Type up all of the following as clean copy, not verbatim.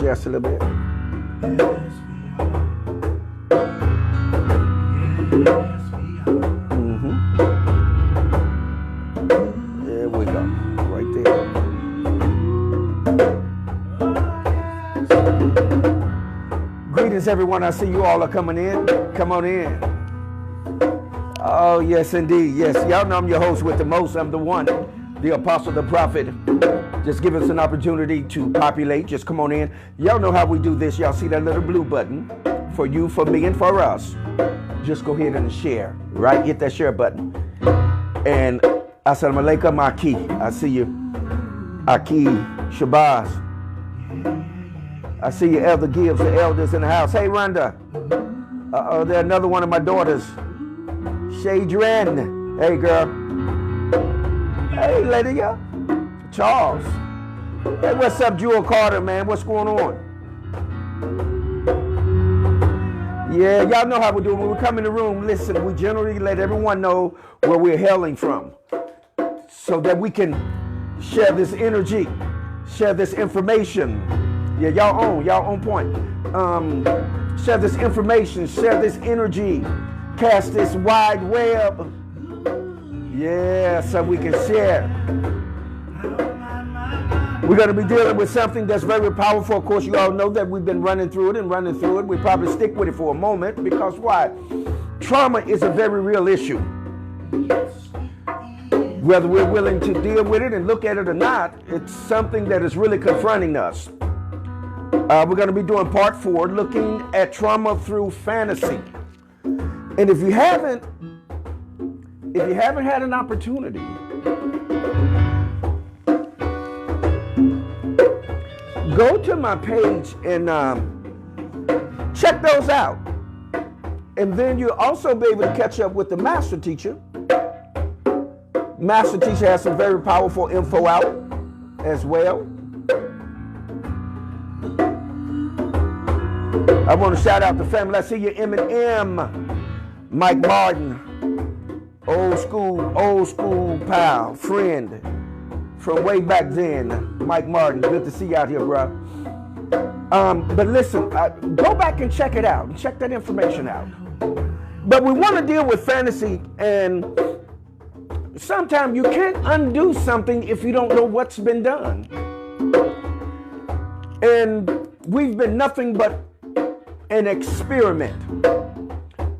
Just a little bit. There we go. Right there. Greetings, everyone. I see you all are coming in. Come on in. Oh, yes, indeed. Yes, y'all know I'm your host with the most. I'm the one, the apostle, the prophet. Just give us an opportunity to populate. Just come on in. Y'all know how we do this. Y'all see that little blue button for you, for me, and for us. Just go ahead and share, right? Hit that share button. And assalamu alaikum, Aki. I see you. Aki Shabazz. I see you, Elder Gibbs, the elders in the house. Hey, Rhonda. There's another one of my daughters. Shadren. Hey, girl. Hey, lady, yeah. Charles. Hey, what's up, Jewel Carter, man? What's going on? Yeah, y'all know how we do it. When we come in the room, listen, we generally let everyone know where we're hailing from so that we can share this energy, share this information. Yeah, y'all on point. Share this information, share this energy, cast this wide web. Yeah, so we can share. We're going to be dealing with something that's very powerful. Of course, you all know that we've been running through it. We probably stick with it for a moment because why? Trauma is a very real issue. Whether we're willing to deal with it and look at it or not, it's something that is really confronting us. We're going to be doing part 4, looking at trauma through fantasy. And if you haven't had an opportunity, go to my page and check those out. And then you'll also be able to catch up with the Master Teacher. Master Teacher has some very powerful info out as well. I want to shout out the family. I see you, M&M, Mike Martin, old school pal, friend. From way back then, Mike Martin. Good to see you out here, bro. But listen, go back and check it out. Check that information out. But we want to deal with fantasy, and sometimes you can't undo something if you don't know what's been done. And we've been nothing but an experiment.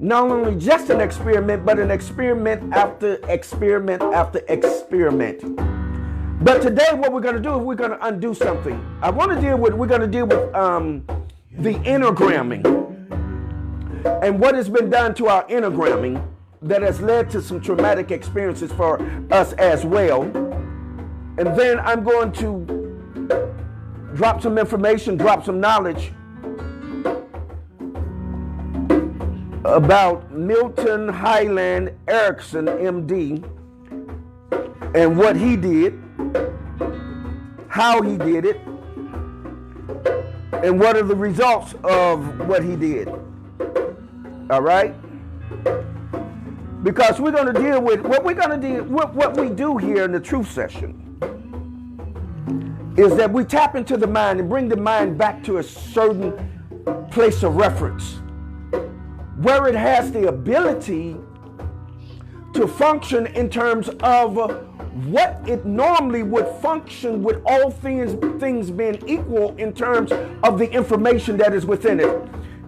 Not only just an experiment, but an experiment after experiment after experiment. But today what we're going to do is we're going to undo something. We're going to deal with the enneagramming and what has been done to our enneagramming that has led to some traumatic experiences for us as well. And then I'm going to drop some information, drop some knowledge about Milton Highland Erickson, MD, and what he did, how he did it, and what are the results of what he did. All right? Because we're going to deal with what we do here in the truth session is that we tap into the mind and bring the mind back to a certain place of reference where it has the ability to function in terms of what it normally would function with all things being equal in terms of the information that is within it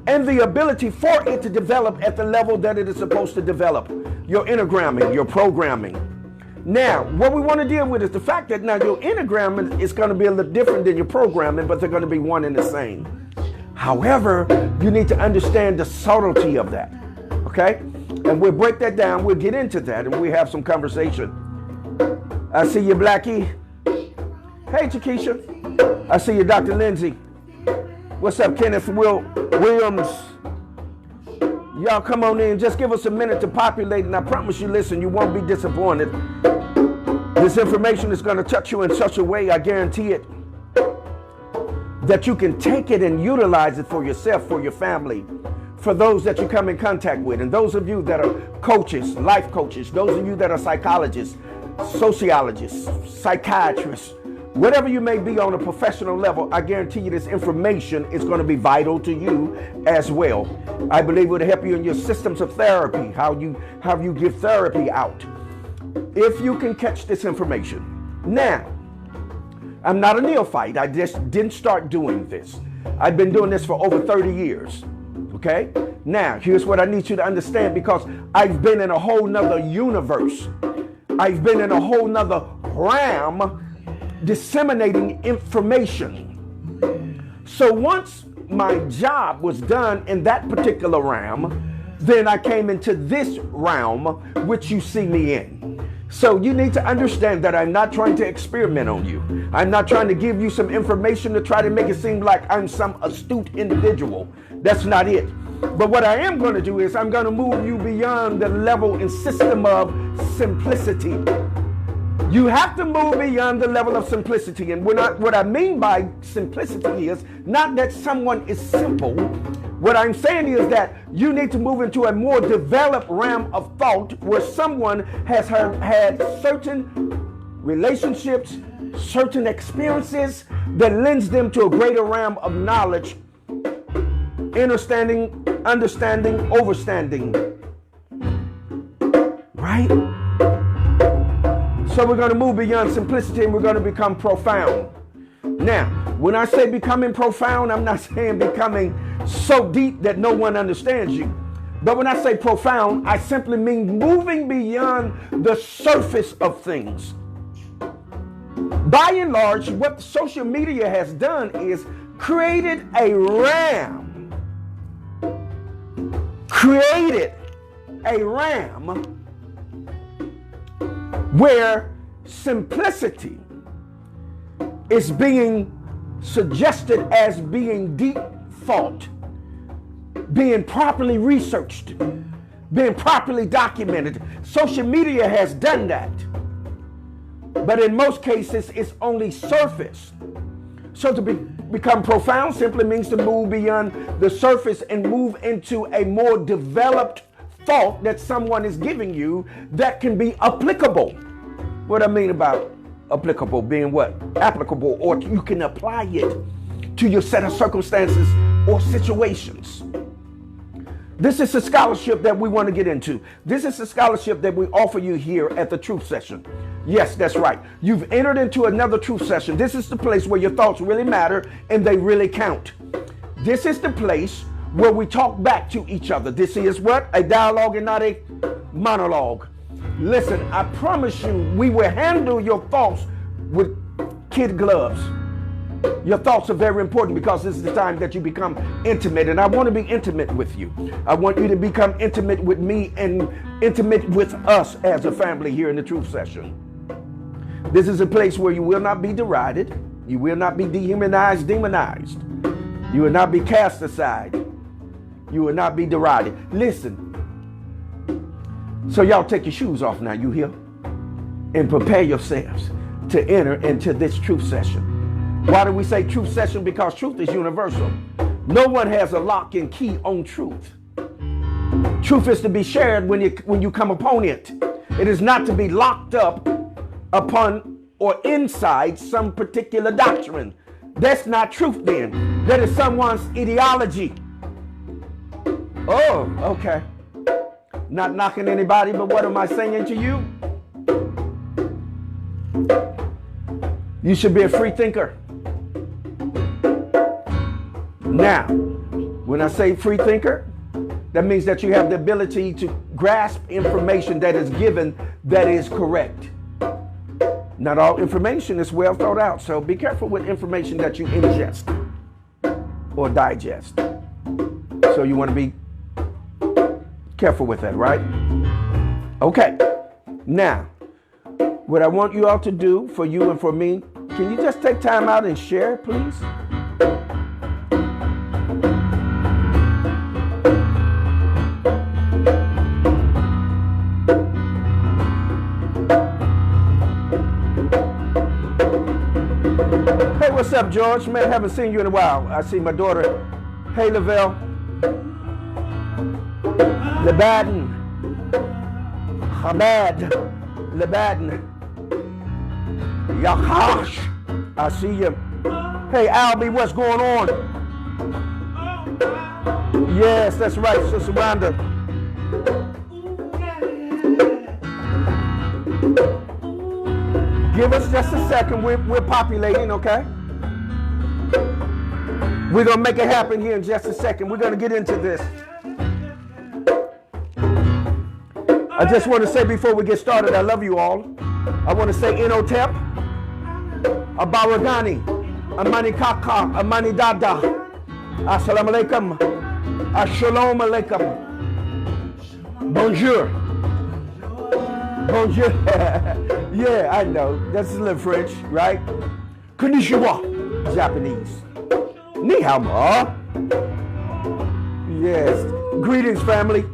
and the ability for it to develop at the level that it is supposed to develop. Your enneagramming, your programming. Now, what we want to deal with is the fact that now your enneagramming is going to be a little different than your programming, but they're going to be one and the same. However, you need to understand the subtlety of that, okay? And we'll break that down. We'll get into that and we'll have some conversation. I see you, Blackie. Hey, Chiquisha. I see you, Dr. Lindsay. What's up, Kenneth Williams? Y'all come on in. Just give us a minute to populate, and I promise you, listen, you won't be disappointed. This information is going to touch you in such a way, I guarantee it, that you can take it and utilize it for yourself, for your family, for those that you come in contact with. And those of you that are coaches, life coaches, those of you that are psychologists, sociologists, psychiatrists, whatever you may be on a professional level, I guarantee you this information is going to be vital to you as well. I believe it will help you in your systems of therapy, how you give therapy out, if you can catch this information. Now, I'm not a neophyte. I just didn't start doing this. I've been doing this for over 30 years. Okay? Now, here's what I need you to understand, because I've been in a whole nother universe. I've been in a whole nother realm disseminating information. So once my job was done in that particular realm, then I came into this realm which you see me in. So you need to understand that I'm not trying to experiment on you. I'm not trying to give you some information to try to make it seem like I'm some astute individual. That's not it. But what I am going to do is I'm going to move you beyond the level and system of simplicity. You have to move beyond the level of simplicity. And what I mean by simplicity is not that someone is simple. What I'm saying is that you need to move into a more developed realm of thought where someone has had certain relationships, certain experiences that lends them to a greater realm of knowledge, understanding, overstanding. Right? So we're going to move beyond simplicity and we're going to become profound. Now, when I say becoming profound, I'm not saying becoming so deep that no one understands you. But when I say profound, I simply mean moving beyond the surface of things. By and large, what social media has done is created a realm where simplicity is being suggested as being deep thought, being properly researched, being properly documented. Social media has done that. But in most cases, it's only surface. So to become profound simply means to move beyond the surface and move into a more developed thought that someone is giving you that can be applicable. What I mean about applicable being what? Applicable, or you can apply it to your set of circumstances or situations. This is a scholarship that we want to get into. This is a scholarship that we offer you here at the Truth Session. Yes, that's right. You've entered into another Truth Session. This is the place where your thoughts really matter and they really count. This is the place where we talk back to each other. This is what? A dialogue and not a monologue. Listen, I promise you, we will handle your thoughts with kid gloves. Your thoughts are very important because this is the time that you become intimate, and I want to be intimate with you. I want you to become intimate with me and intimate with us as a family here in the Truth Session. This is a place where you will not be derided. You will not be demonized. You will not be cast aside. You will not be derided. Listen. So y'all take your shoes off now, you hear? And prepare yourselves to enter into this Truth Session. Why do we say Truth Session? Because truth is universal. No one has a lock and key on truth. Truth is to be shared when you come upon it. It is not to be locked up upon or inside some particular doctrine. That's not truth then. That is someone's ideology. Oh, okay. Not knocking anybody, but what am I saying to you? You should be a free thinker. Now, when I say free thinker, that means that you have the ability to grasp information that is given that is correct. Not all information is well thought out, so be careful with information that you ingest or digest. So you want to be careful with that, right? Okay. Now, what I want you all to do for you and for me, can you just take time out and share, please? Hey, what's up, George? Man, haven't seen you in a while. I see my daughter. Hey, Lavelle. Lebanon. Hamad. Lebanon. Yakash. I see you. Hey, Albie, what's going on? Yes, that's right, Sister Rhonda. Give us just a second. We're populating, okay? We're going to make it happen here in just a second. We're going to get into this. I just want to say before we get started, I love you all. I want to say Inotep, Abaragani, Amani Kaka, Amani Dada, Assalamu alaikum, Assalamu alaikum, Bonjour. Bonjour. Yeah, I know. That's a little French, right? Konnichiwa, Japanese. Ni hao ma. Yes. Greetings, family.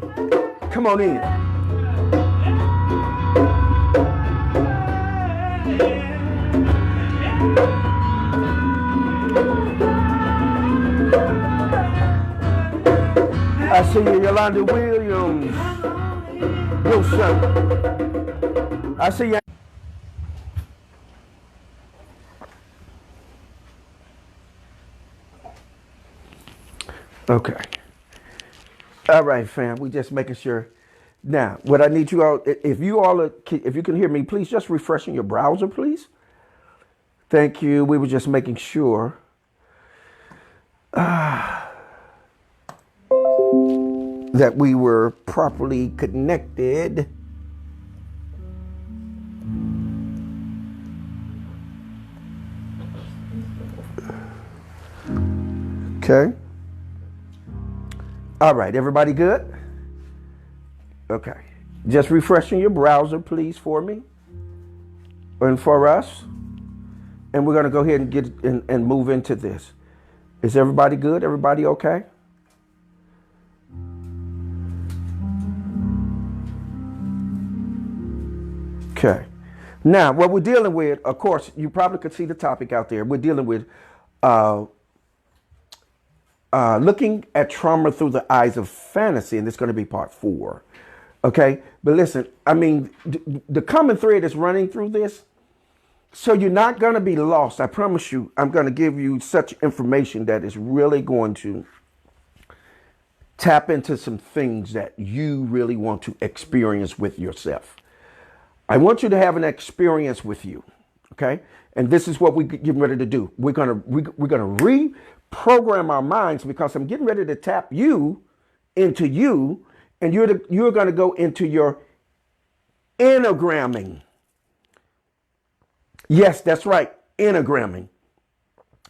Come on in. I see you, Yolanda Williams. Wilson. I see you. Okay. All right, fam. We just making sure. Now, what I need you all, if you can hear me, please just refreshing your browser, please. Thank you. We were just making sure. That we were properly connected. Okay. All right, everybody good? Okay. Just refreshing your browser, please, for me and for us. And we're going to go ahead and get and move into this. Is everybody good? Everybody okay? Okay. Now, what we're dealing with, of course, you probably could see the topic out there. We're dealing with looking at trauma through the eyes of fantasy, and it's going to be part 4. Okay? But listen, I mean, the common thread is running through this, so you're not going to be lost. I promise you, I'm going to give you such information that is really going to tap into some things that you really want to experience with yourself. I want you to have an experience with you, okay? And this is what we're getting ready to do. We're gonna reprogram our minds because I'm getting ready to tap you into you, and you're gonna go into your enneagramming. Yes, that's right, enneagramming.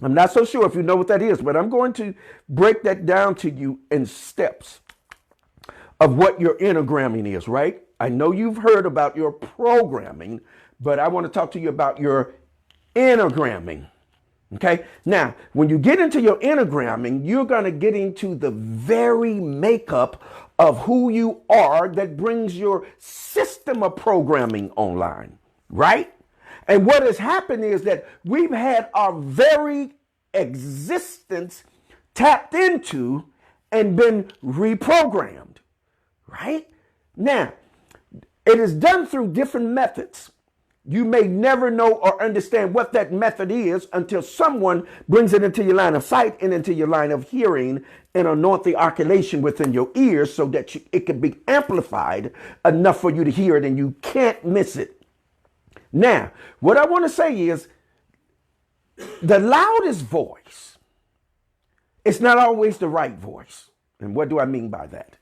I'm not so sure if you know what that is, but I'm going to break that down to you in steps of what your enneagramming is, right? I know you've heard about your programming, but I want to talk to you about your enneagramming. Okay? Now, when you get into your enneagramming, you're going to get into the very makeup of who you are that brings your system of programming online, right? And what has happened is that we've had our very existence tapped into and been reprogrammed, right? Now, it is done through different methods. You may never know or understand what that method is until someone brings it into your line of sight and into your line of hearing and anoint the articulation within your ears so that it can be amplified enough for you to hear it and you can't miss it. Now, what I want to say is the loudest voice, it's not always the right voice. And what do I mean by that?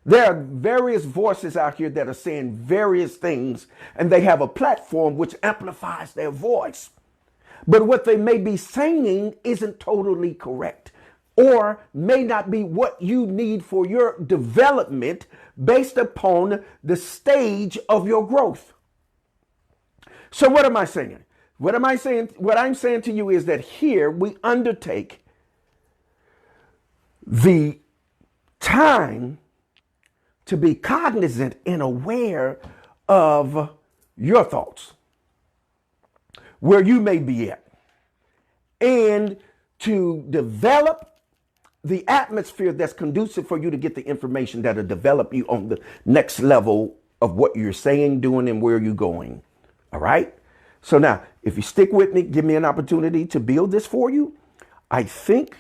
There are various voices out here that are saying various things, and they have a platform which amplifies their voice. But what they may be saying isn't totally correct. or may not be what you need for your development based upon the stage of your growth. So what am I saying? What am I saying? What I'm saying to you is that here we undertake the time to be cognizant and aware of your thoughts, where you may be at, and to develop the atmosphere that's conducive for you to get the information that'll develop you on the next level of what you're saying, doing, and where you're going. All right. So now, if you stick with me, give me an opportunity to build this for you, I think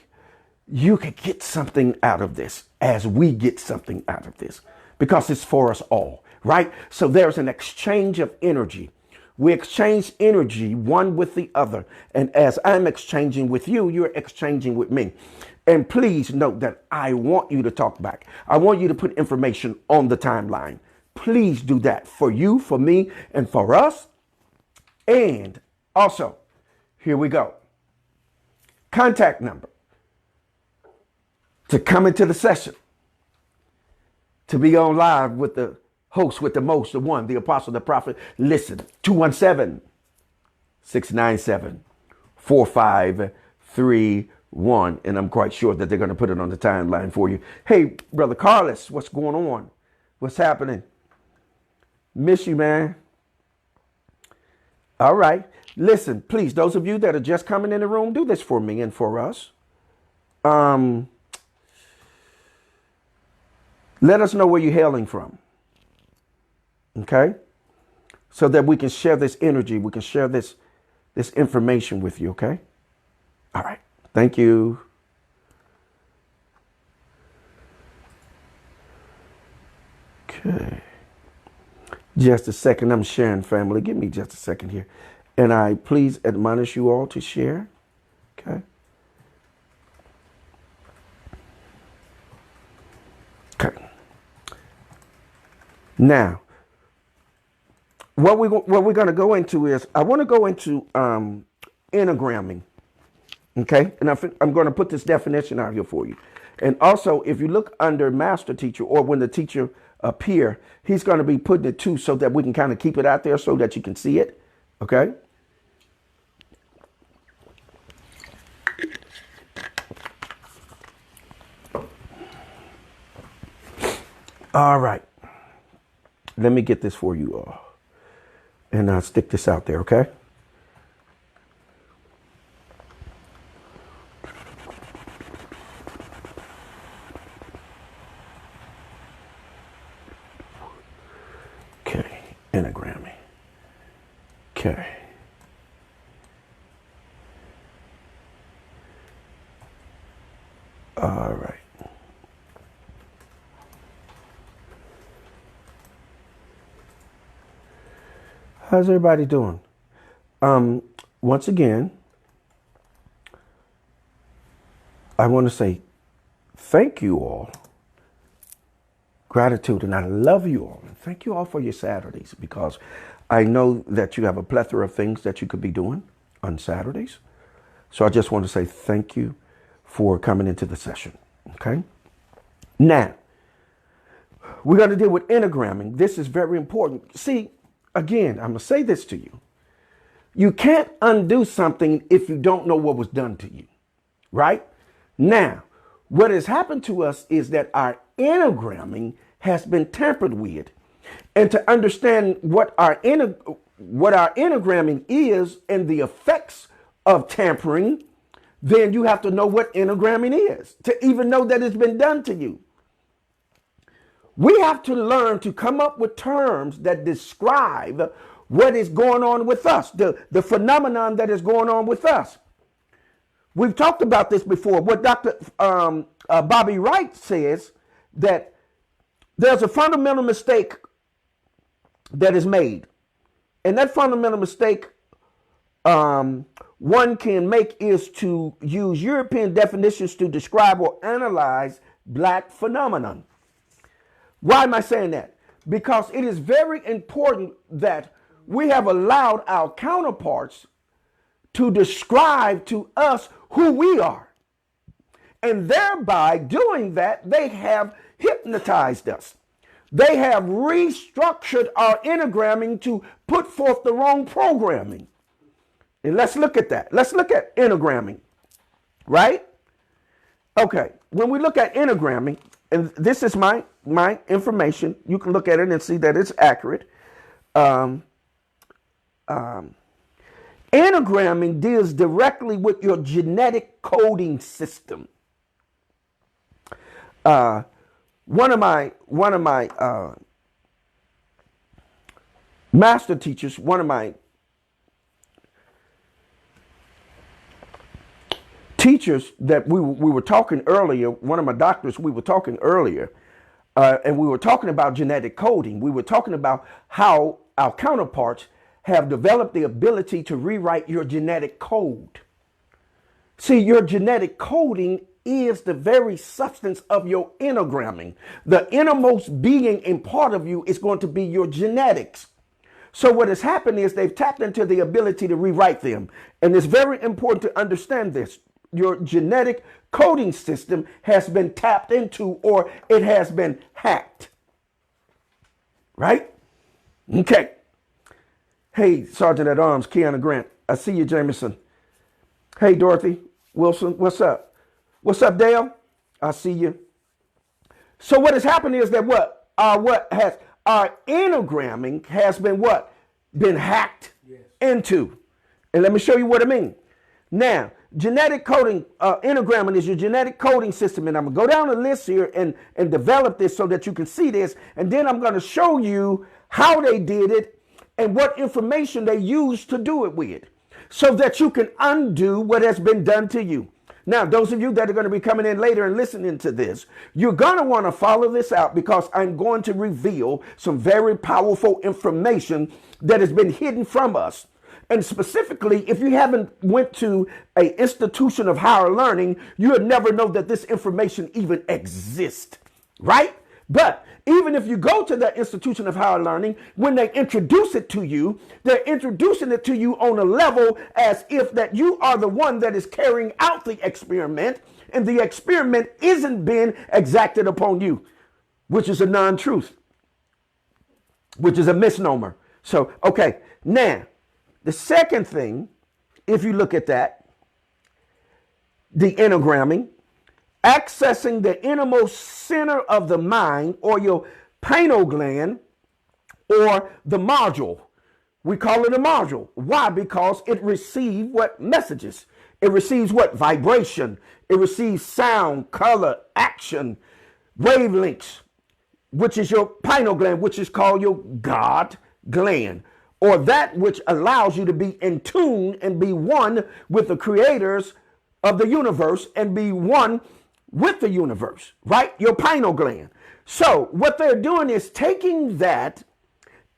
you could get something out of this as we get something out of this, because it's for us all. Right. So there's an exchange of energy. We exchange energy one with the other. And as I'm exchanging with you, you're exchanging with me. And please note that I want you to talk back. I want you to put information on the timeline. Please do that for you, for me, and for us. And also, here we go. Contact number to come into the session, to be on live with the host with the most, the one, the apostle, the prophet. Listen, 217-697-4531. And I'm quite sure that they're going to put it on the timeline for you. Hey, Brother Carlos, what's going on? What's happening? Miss you, man. All right. Listen, please, those of you that are just coming in the room, do this for me and for us. Let us know where you're hailing from. Okay? So that we can share this energy. We can share this information with you. Okay? All right. Thank you. Okay. Just a second. I'm sharing, family. Give me just a second here. And I please admonish you all to share. Okay. Okay. Now, what we're going to go into is, I want to go into enneagramming. Okay. And I'm going to put this definition out here for you. And also, if you look under master teacher, or when the teacher appear, he's going to be putting it too, so that we can kind of keep it out there so that you can see it. Okay. All right. Let me get this for you all. And I'll stick this out there. Okay. Okay. Enneagramming. Okay. All right. How's everybody doing? Once again, I want to say thank you all. Gratitude, and I love you all. And thank you all for your Saturdays, because I know that you have a plethora of things that you could be doing on Saturdays. So I just want to say thank you for coming into the session. Okay. Now, we're going to deal with enneagramming. This is very important. See, again, I'm going to say this to you. You can't undo something if you don't know what was done to you, right? Now, what has happened to us is that our enneagramming has been tampered with. And to understand what our enneagramming is and the effects of tampering, then you have to know what enneagramming is to even know that it's been done to you. We have to learn to come up with terms that describe what is going on with us, the phenomenon that is going on with us. We've talked about this before. What Dr. Bobby Wright says, that there's a fundamental mistake that is made. And that fundamental mistake one can make is to use European definitions to describe or analyze black phenomenon. Why am I saying that? Because it is very important that we have allowed our counterparts to describe to us who we are. And thereby doing that, they have hypnotized us. They have restructured our enneagramming to put forth the wrong programming. And let's look at that. Let's look at enneagramming, right? Okay, when we look at enneagramming, and this is my information, you can look at it and see that it's accurate. Enneagramming deals directly with your genetic coding system. One of my master teachers, one of my teachers that we were talking earlier, one of my doctors, we were talking earlier, and we were talking about genetic coding. We were talking about how our counterparts have developed the ability to rewrite your genetic code. See, your genetic coding is the very substance of your enneagramming. The innermost being and part of you is going to be your genetics. So what has happened is they've tapped into the ability to rewrite them. And it's very important to understand this. Your genetic coding system has been tapped into, or it has been hacked. Right? Okay. Hey, Sergeant at Arms, Keanu Grant. I see you, Jameson. Hey, Dorothy Wilson. What's up? What's up, Dale? I see you. So what has happened is that our enneagramming has been what? Been hacked into. And let me show you what I mean. Now, genetic coding, enneagramming is your genetic coding system. And I'm going to go down the list here and develop this so that you can see this. And then I'm going to show you how they did it and what information they used to do it with, so that you can undo what has been done to you. Now, those of you that are going to be coming in later and listening to this, you're going to want to follow this out, because I'm going to reveal some very powerful information that has been hidden from us. And specifically, if you haven't went to an institution of higher learning, you would never know that this information even exists, right? But even if you go to that institution of higher learning, when they introduce it to you, they're introducing it to you on a level as if that you are the one that is carrying out the experiment, and the experiment isn't being exacted upon you, which is a non-truth, which is a misnomer. So, okay, now, the second thing, if you look at that, the enneagramming, accessing the innermost center of the mind, or your pineal gland, or the module. We call it a module. Why? Because it receives what? Messages. It receives what? Vibration. It receives sound, color, action, wavelengths, which is your pineal gland, which is called your God gland, or that which allows you to be in tune and be one with the creators of the universe and be one with the universe, right? Your pineal gland. So what they're doing is taking that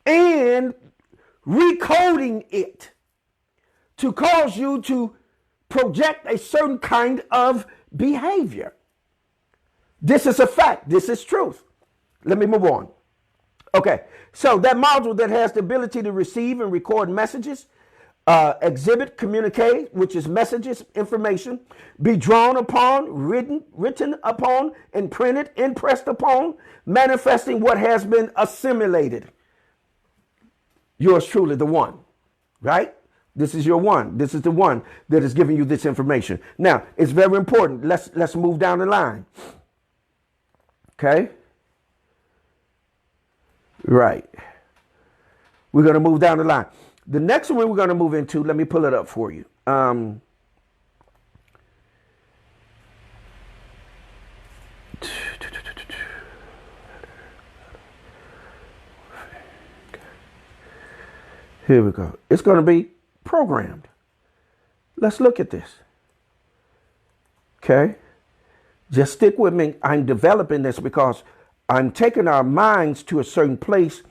and recoding it to cause you to project a certain kind of behavior. This is a fact. This is truth. Let me move on. Okay, so that module that has the ability to receive and record messages, exhibit, communicate, which is messages, information, be drawn upon, written upon, imprinted, impressed upon, manifesting what has been assimilated. Yours truly, the one, right? This is your one. This is the one that is giving you this information. Now, it's very important. Let's move down the line. Okay? Right. We're going to move down the line. The next one we're going to move into, let me pull it up for you. Here we go. It's going to be programmed. Let's look at this. Okay. Just stick with me. I'm developing this because I'm taking our minds to a certain place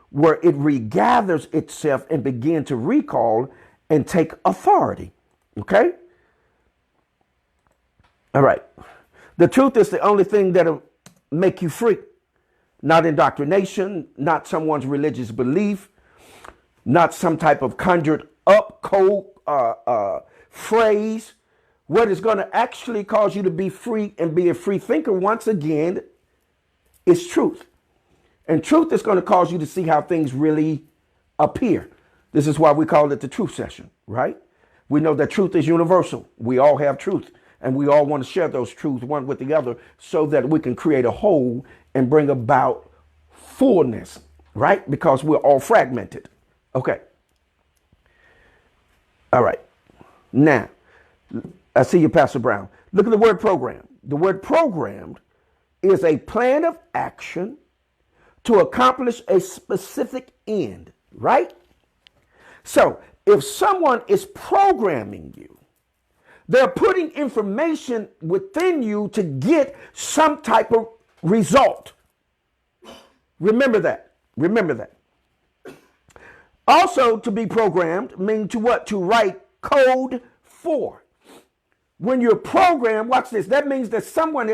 where it regathers itself and begin to recall and take authority. Okay? All right. The truth is the only thing that'll make you free. Not indoctrination, not someone's religious belief, not some type of conjured up code phrase. What is going to actually cause you to be free and be a free thinker once again is truth. And truth is going to cause you to see how things really appear. This is why we call it the truth session, right? We know that truth is universal. We all have truth, and we all want to share those truths one with the other so that we can create a whole and bring about fullness, right? Because we're all fragmented. Okay. All right. Now, I see you, Pastor Brown. Look at the word program. The word programmed is a plan of action to accomplish a specific end, right? So if someone is programming you, they're putting information within you to get some type of result. Remember that. Remember that. Also, to be programmed means to what? To write code for. When you're programmed, watch this, that means that someone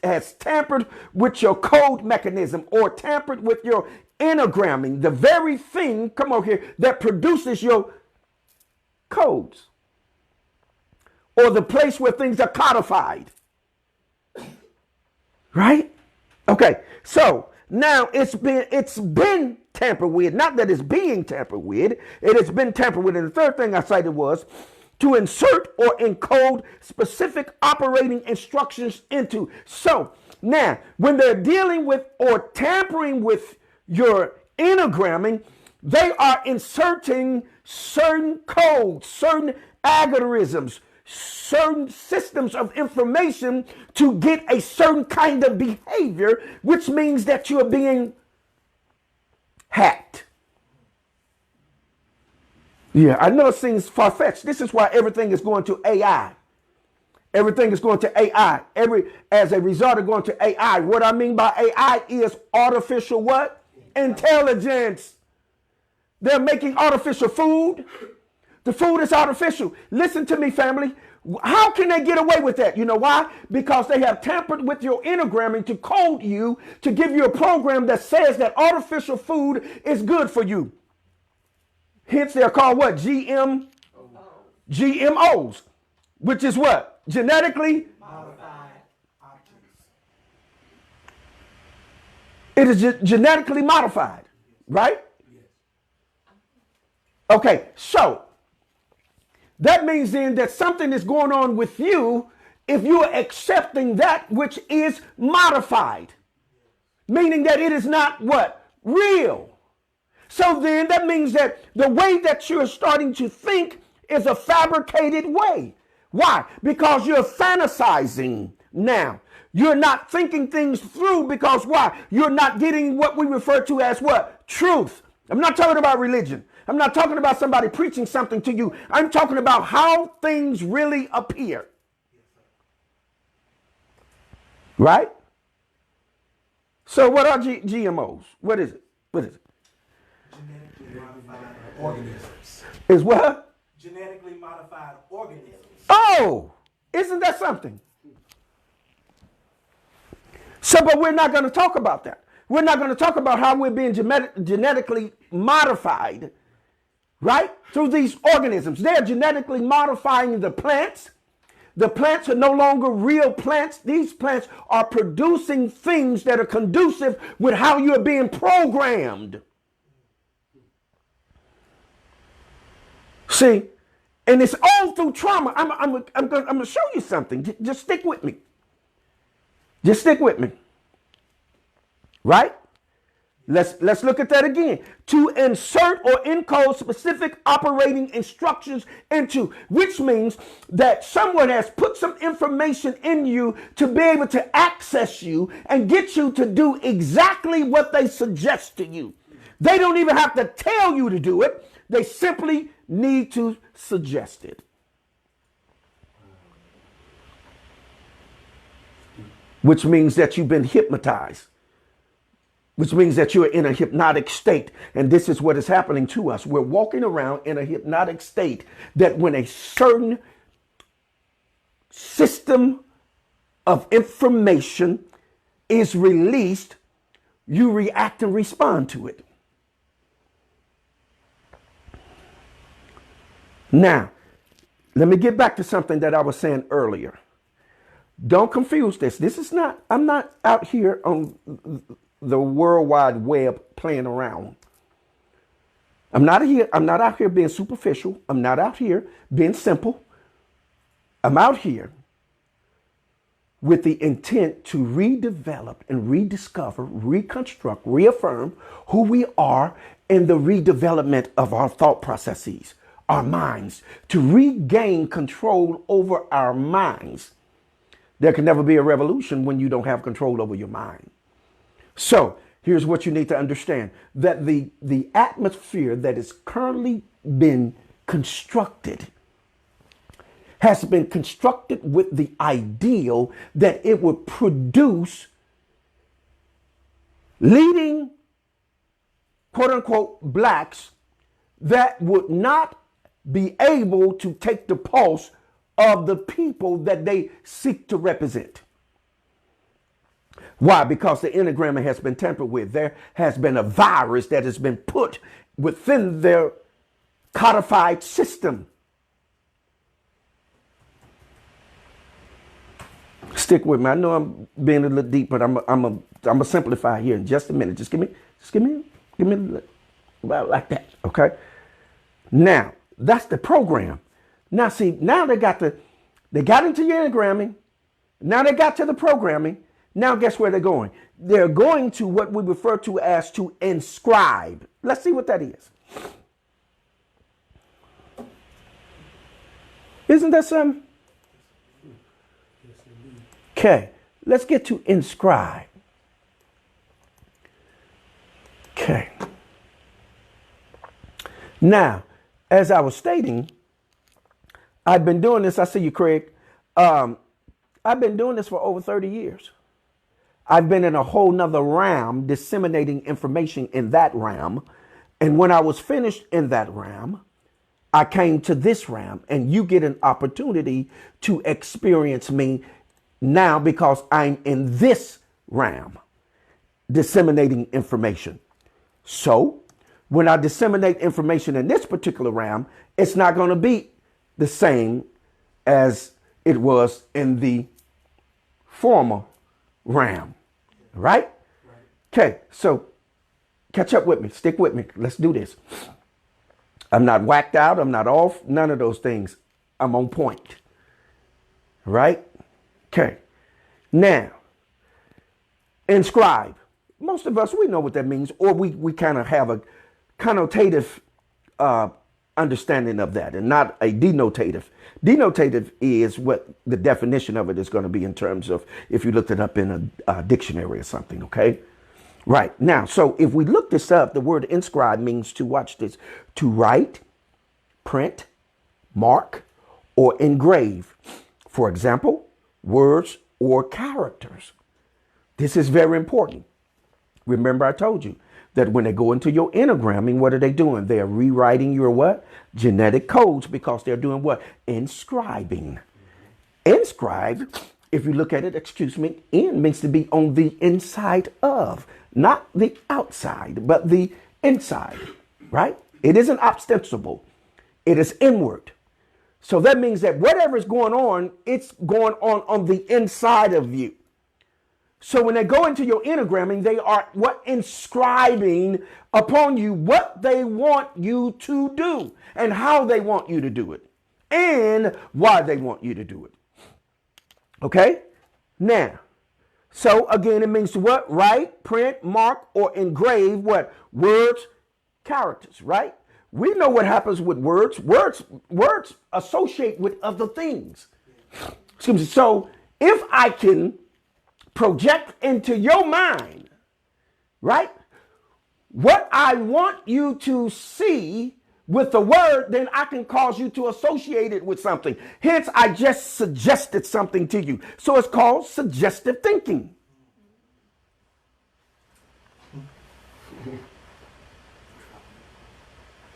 has tampered with your code mechanism or tampered with your enneagramming, the very thing, come over here, that produces your codes, or the place where things are codified. Right? Okay, so now it's been tampered with, not that it's being tampered with, it has been tampered with. And the third thing I cited was to insert or encode specific operating instructions into. So now, when they're dealing with or tampering with your enneagramming, they are inserting certain codes, certain algorithms, certain systems of information to get a certain kind of behavior, which means that you are being hacked. Yeah, I know it seems far-fetched. This is why everything is going to AI. Everything is going to AI. As a result of going to AI. What I mean by AI is artificial what? Intelligence. They're making artificial food. The food is artificial. Listen to me, family. How can they get away with that? You know why? Because they have tampered with your enneagramming to code you, to give you a program that says that artificial food is good for you. Hence, they're called what? GMOs, which is what? Genetically modified objects. It is genetically modified, right? Yes. Okay, so that means then that something is going on with you if you are accepting that which is modified, meaning that it is not what? Real. So then that means that the way that you're starting to think is a fabricated way. Why? Because you're fantasizing now. You're not thinking things through because why? You're not getting what we refer to as what? Truth. I'm not talking about religion. I'm not talking about somebody preaching something to you. I'm talking about how things really appear. Right? So what are GMOs? What is it? What is it? Genetically modified organisms. Is what? Genetically modified organisms. Oh, isn't that something? So, but we're not going to talk about that. We're not going to talk about how we're being genetically modified, right? Through these organisms. They're genetically modifying the plants. The plants are no longer real plants. These plants are producing things that are conducive with how you're being programmed. See, and it's all through trauma. I'm going to show you something. Just stick with me. Just stick with me. Right? Let's look at that again. To insert or encode specific operating instructions into, which means that someone has put some information in you to be able to access you and get you to do exactly what they suggest to you. They don't even have to tell you to do it. They simply need to suggest it. Which means that you've been hypnotized. Which means that you're in a hypnotic state. And this is what is happening to us. We're walking around in a hypnotic state that when a certain system of information is released, you react and respond to it. Now, Let me get back to something that I was saying earlier. Don't confuse this. I'm not out here on the World Wide Web playing around. I'm not out here being superficial. I'm not out here being simple. I'm out here with the intent to redevelop and rediscover, reconstruct, reaffirm who we are in the redevelopment of our thought processes, our minds, to regain control over our minds. There can never be a revolution when you don't have control over your mind. So here's what you need to understand, that the atmosphere that is currently been constructed has been constructed with the ideal that it would produce leading, quote unquote, blacks that would not be able to take the pulse of the people that they seek to represent. Why? Because the enneagram has been tampered with. There has been a virus that has been put within their codified system. Stick with me. I know I'm being a little deep, but I'm gonna simplify here in just a minute. Just give me about like that. Okay. Now that's the program. Now see, now they got into your enneagramming. Now they got to the programming. Now guess where they're going? They're going to what we refer to as to inscribe. Let's see what that is. Isn't that something? Okay, let's get to inscribe. Okay. Now, as I was stating, I've been doing this. I see you, Craig. I've been doing this for over 30 years. I've been in a whole nother realm, disseminating information in that realm. And when I was finished in that realm, I came to this realm, and you get an opportunity to experience me now because I'm in this realm, disseminating information. So when I disseminate information in this particular realm, it's not going to be the same as it was in the former realm, right? Okay, so catch up with me, stick with me. Let's do this. I'm not whacked out. I'm not off. None of those things. I'm on point, right? Okay. Now, inscribe. Most of us, we know what that means, or we kind of have a connotative understanding of that and not a denotative. Denotative is what the definition of it is going to be in terms of if you looked it up in a dictionary or something, okay? Right. Now, so if we look this up, the word inscribe means to, watch this, to write, print, mark, or engrave. For example, words or characters. This is very important. Remember, I told you that when they go into your enneagramming, what are they doing? They're rewriting your what? Genetic codes, because they're doing what? Inscribing. Inscribe, if you look at it, in means to be on the inside of, not the outside, but the inside, right? It isn't ostensible. It is inward. So that means that whatever is going on, it's going on the inside of you. So when they go into your enneagramming, they are what? Inscribing upon you what they want you to do and how they want you to do it and why they want you to do it. Okay? Now, so again, it means to what? Write, print, mark, or engrave what? Words, characters, right? We know what happens with words. Words associate with other things. Excuse me. So if I can project into your mind, right, what I want you to see with the word, then I can cause you to associate it with something. Hence, I just suggested something to you. So it's called suggestive thinking.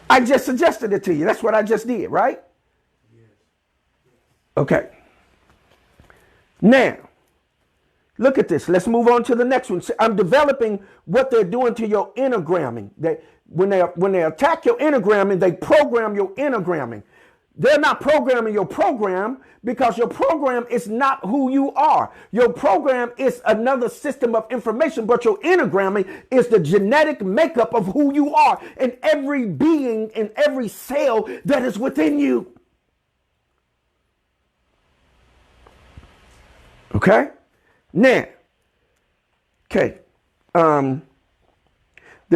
I just suggested it to you. That's what I just did, right? Okay. Now, look at this. Let's move on to the next one. I'm developing what they're doing to your enneagramming. When they attack your enneagramming, they program your enneagramming. They're not programming your program because your program is not who you are. Your program is another system of information, but your enneagramming is the genetic makeup of who you are in every being, in every cell that is within you. Okay? Now, okay. The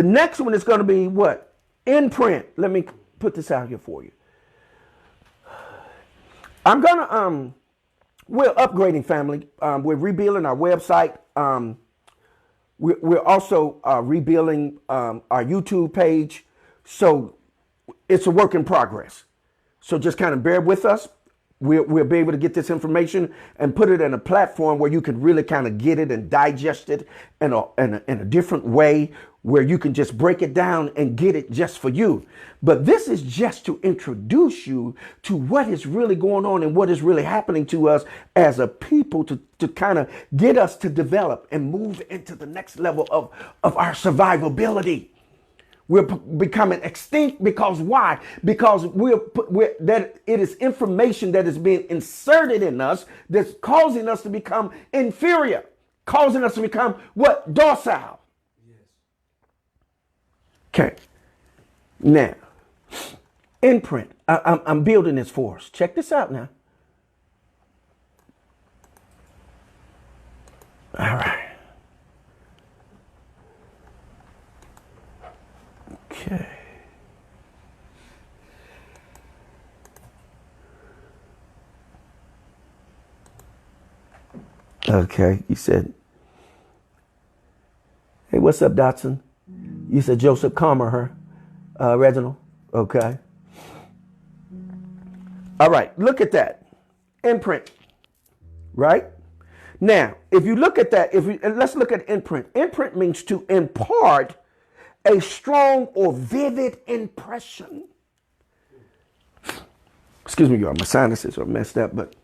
next one is going to be what? Imprint. Let me put this out here for you. I'm gonna we're upgrading, family. We're rebuilding our website. We're also rebuilding our YouTube page. So it's a work in progress. So just kind of bear with us. We'll be able to get this information and put it in a platform where you can really kind of get it and digest it in a different way, where you can just break it down and get it just for you. But this is just to introduce you to what is really going on and what is really happening to us as a people, to kind of get us to develop and move into the next level of our survivability. We're becoming extinct because why? Because that it is information that is being inserted in us that's causing us to become inferior, causing us to become what? Docile. Yes. Okay. Now, imprint. I'm building this for us. Check this out now. All right. Okay. Okay, you said, hey, what's up, Dotson? You said Joseph Comer, Reginald. Okay. All right, look at that. Imprint. Right? Now, if you look at that, let's look at imprint. Imprint means to impart a strong or vivid impression. Excuse me, y'all. My sinuses are messed up, but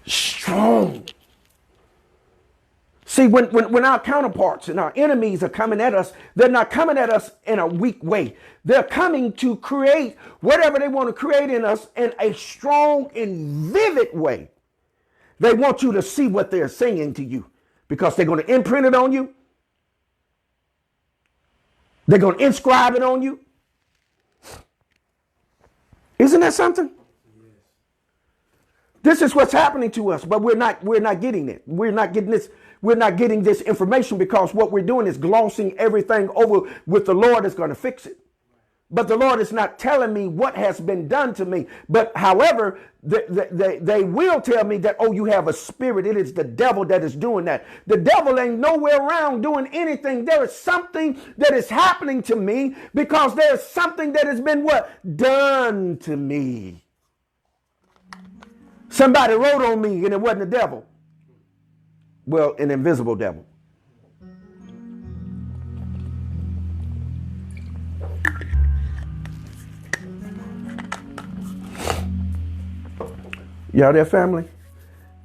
strong. See, when our counterparts and our enemies are coming at us, they're not coming at us in a weak way. They're coming to create whatever they want to create in us in a strong and vivid way. They want you to see what they're saying to you because they're going to imprint it on you. They're going to inscribe it on you. Isn't that something? Yes. This is what's happening to us, but we're not getting it. We're not getting this information because what we're doing is glossing everything over with the Lord is going to fix it. But the Lord is not telling me what has been done to me. But however, they will tell me that, oh, you have a spirit. It is the devil that is doing that. The devil ain't nowhere around doing anything. There is something that is happening to me because there is something that has been what? Done to me. Somebody wrote on me and it wasn't the devil. Well, an invisible devil. Y'all there, family?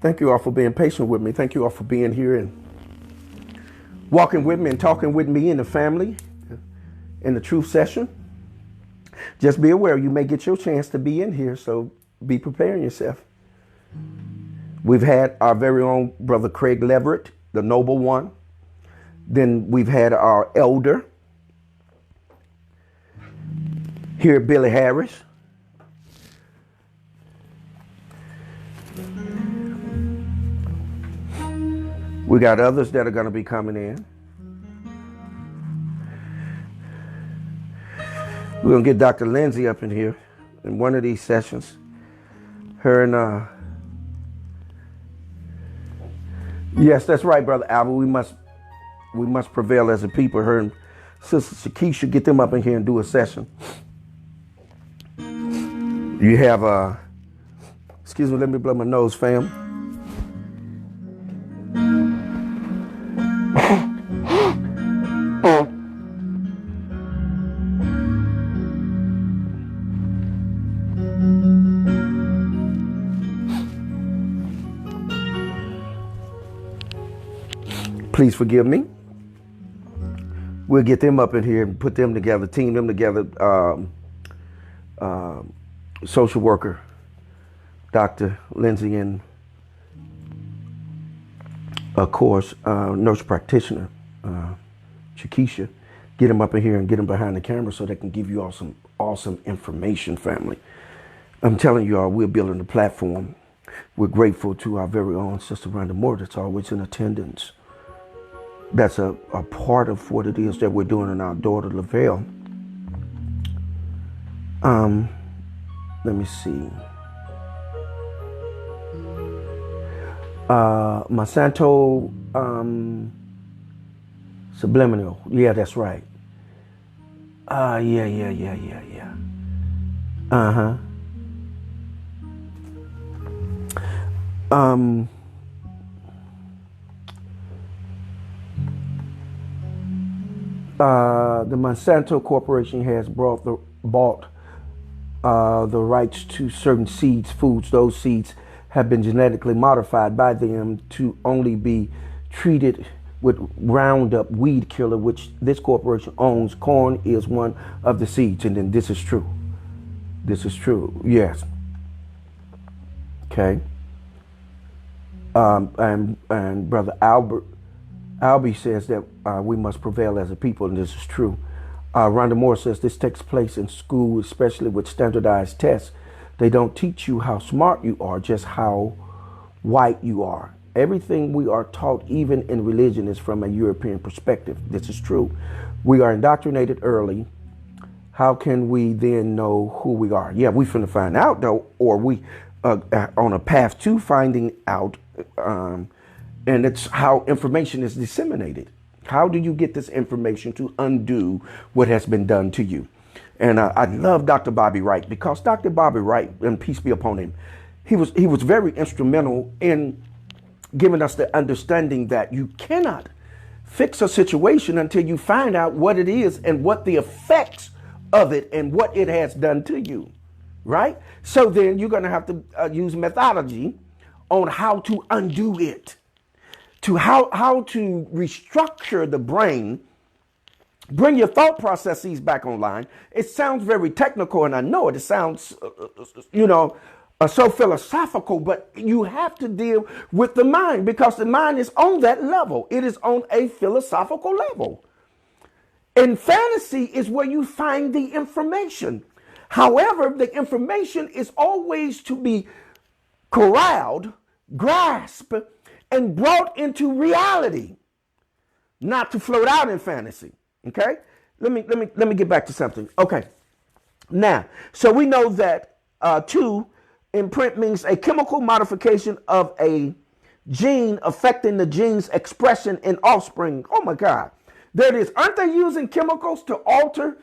Thank you all for being patient with me. Thank you all for being here and walking with me and talking with me in the family in the truth session. Just be aware you may get your chance to be in here, so be preparing yourself. We've had our very own brother Craig Leverett, the noble one. Then we've had our elder here, Billy Harris. We got others that are going to be coming in. We're going to get Dr. Lindsay up in here in one of these sessions. Her and, yes, that's right, Brother Albert. We must prevail as a people. Her and Sister Shakisha, get them up in here and do a session. You have, excuse me, let me blow my nose, fam. Please forgive me. We'll get them up in here and put them together, team them together. social worker, Dr. Lindsay, and of course, nurse practitioner, Shakisha. Get them up in here and get them behind the camera so they can give you all some awesome information, family. I'm telling you all, we're building a platform. We're grateful to our very own Sister Rhonda Moore that's always in attendance. That's a part of what it is that we're doing in our daughter, Lavelle. Let me see. Monsanto Subliminal. Yeah, that's right. Yeah. Uh-huh. The Monsanto Corporation has bought the rights to certain seeds, foods. Those seeds have been genetically modified by them to only be treated with Roundup weed killer, which this corporation owns. Corn is one of the seeds. And then this is true. This is true. Yes. Okay. And Brother Albie says that we must prevail as a people, and this is true. Rhonda Moore says this takes place in school, especially with standardized tests. They don't teach you how smart you are, just how white you are. Everything we are taught, even in religion, is from a European perspective. This is true. We are indoctrinated early. How can we then know who we are? Yeah, we finna find out though, or we on a path to finding out. And it's how information is disseminated. How do you get this information to undo what has been done to you? And I love Dr. Bobby Wright, because Dr. Bobby Wright, and peace be upon him, he was very instrumental in giving us the understanding that you cannot fix a situation until you find out what it is and what the effects of it and what it has done to you, right? So then you're going to have to use methodology on how to undo it, to how to restructure the brain, bring your thought processes back online. It sounds very technical, and I know it. It sounds, so philosophical, but you have to deal with the mind, because the mind is on that level. It is on a philosophical level. And fantasy is where you find the information. However, the information is always to be corralled, grasped, and brought into reality, not to float out in fantasy. Okay? Let me get back to something. Okay. Now, so we know that to imprint means a chemical modification of a gene affecting the gene's expression in offspring. Oh my God. There it is. Aren't they using chemicals to alter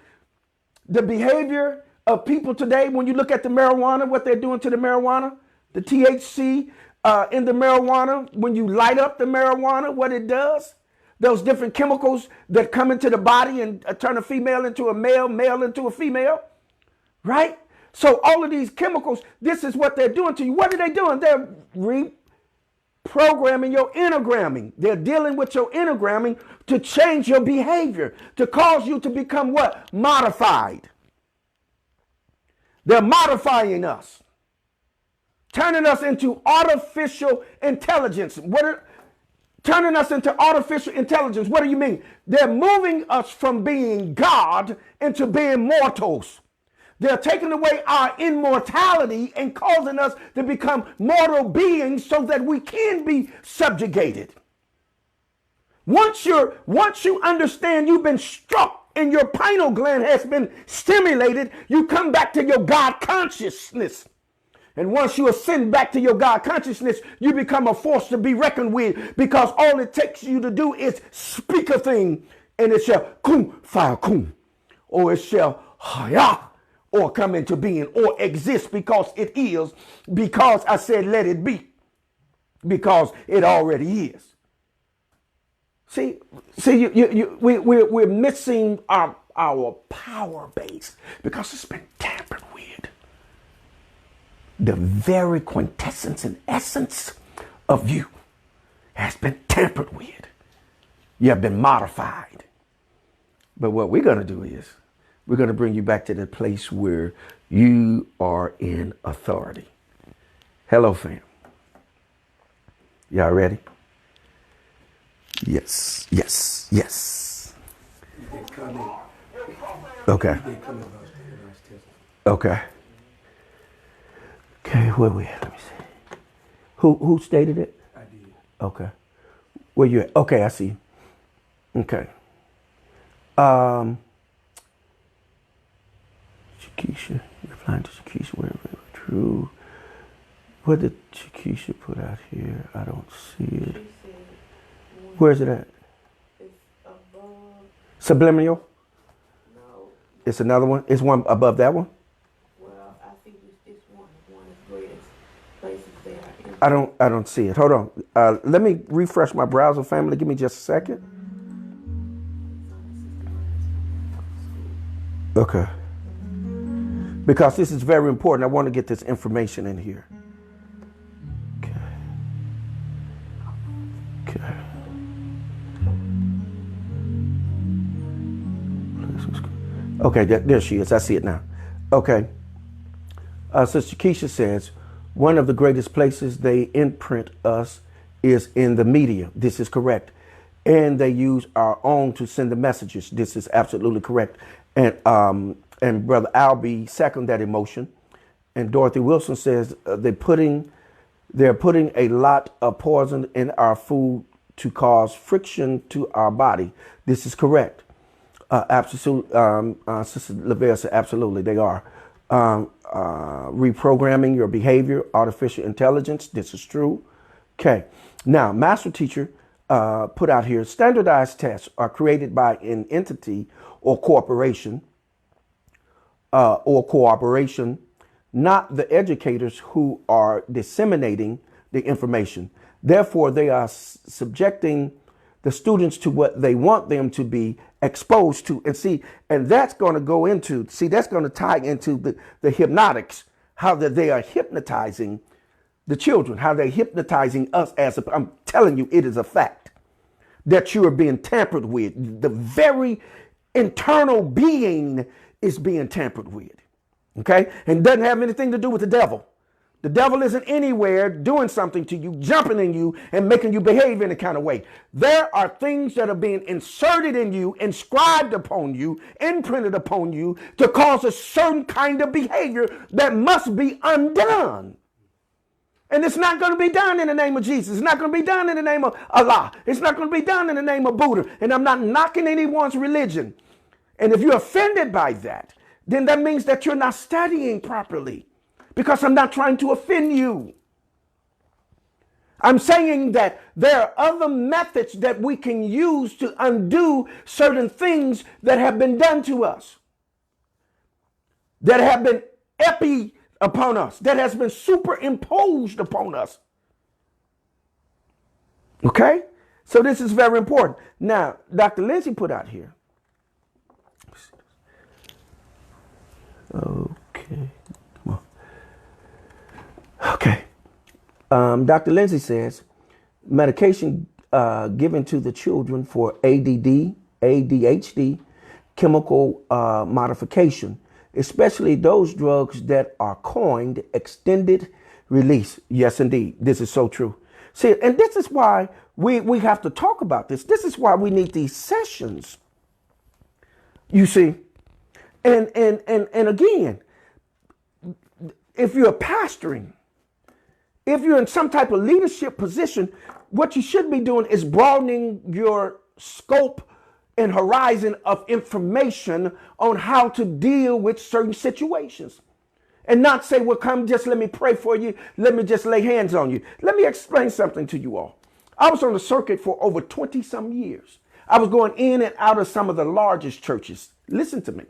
the behavior of people today? When you look at the marijuana, what they're doing to the marijuana, the THC in the marijuana, when you light up the marijuana, what it does, those different chemicals that come into the body and turn a female into a male, male into a female, right? So all of these chemicals, this is what they're doing to you. What are they doing? They're reprogramming your enneagramming. They're dealing with your enneagramming to change your behavior, to cause you to become what? Modified. They're modifying us, turning us into artificial intelligence. Turning us into artificial intelligence. What do you mean? They're moving us from being God into being mortals. They're taking away our immortality and causing us to become mortal beings so that we can be subjugated. Once you understand you've been struck and your pineal gland has been stimulated, you come back to your God consciousness. And once you ascend back to your God consciousness, you become a force to be reckoned with, because all it takes you to do is speak a thing and it shall kum, fire kum, or it shall haya, or come into being, or exist, because it is, because I said let it be, because it already is. See, we're missing our power base because it's been tampered with. The very quintessence and essence of you has been tampered with. You have been modified. But what we're going to do is We're going to bring you back to the place where you are in authority. Hello, fam. Y'all ready? Yes, yes, yes. Okay. Okay. Okay, where we at? Let me see. Who stated it? I did. Okay. Where you at? Okay, I see. Okay. Shakisha, replying to Shakisha, where true. What did Shakisha put out here? I don't see it. Where's it at? It's above. Subliminal? No. It's another one? It's one above that one? Well, I think it's one of the greatest places there. I don't see it. Hold on. Let me refresh my browser, family. Give me just a second. Okay. Because this is very important. I want to get this information in here. Okay. Okay. Okay, there she is. I see it now. Okay. Sister Keisha says, one of the greatest places they imprint us is in the media. This is correct. And they use our own to send the messages. This is absolutely correct. And Brother Albie second that emotion. And Dorothy Wilson says they're putting a lot of poison in our food to cause friction to our body. This is correct. Absolutely. Sister Lavelle said absolutely they are. Reprogramming your behavior, artificial intelligence. This is true. Okay. Now, Master Teacher put out here, standardized tests are created by an entity or corporation or cooperation, not the educators who are disseminating the information. Therefore, they are subjecting the students to what they want them to be exposed to. And that's going to go into, that's going to tie into the hypnotics, how that they are hypnotizing the children, how they're hypnotizing us I'm telling you, it is a fact that you are being tampered with. The very internal being is being tampered with. Okay? And doesn't have anything to do with the devil. The devil isn't anywhere doing something to you, jumping in you and making you behave in a kind of way. There are things that are being inserted in you, inscribed upon you, imprinted upon you to cause a certain kind of behavior that must be undone. And it's not going to be done in the name of Jesus. It's not going to be done in the name of Allah. It's not going to be done in the name of Buddha. And I'm not knocking anyone's religion. And if you're offended by that, then that means that you're not studying properly. Because I'm not trying to offend you. I'm saying that there are other methods that we can use to undo certain things that have been done to us, that have been upon us, that has been superimposed upon us. Okay? So this is very important. Now, Dr. Lindsay put out here. Okay. Okay. Dr. Lindsay says medication given to the children for ADD, ADHD, chemical modification, especially those drugs that are coined extended release. Yes, indeed. This is so true. See, and this is why we have to talk about this. This is why we need these sessions. You see, and again, if you're pastoring, if you're in some type of leadership position, what you should be doing is broadening your scope and horizon of information on how to deal with certain situations. And not say, well, come, just let me pray for you. Let me just lay hands on you. Let me explain something to you all. I was on the circuit for over 20 some years. I was going in and out of some of the largest churches. Listen to me.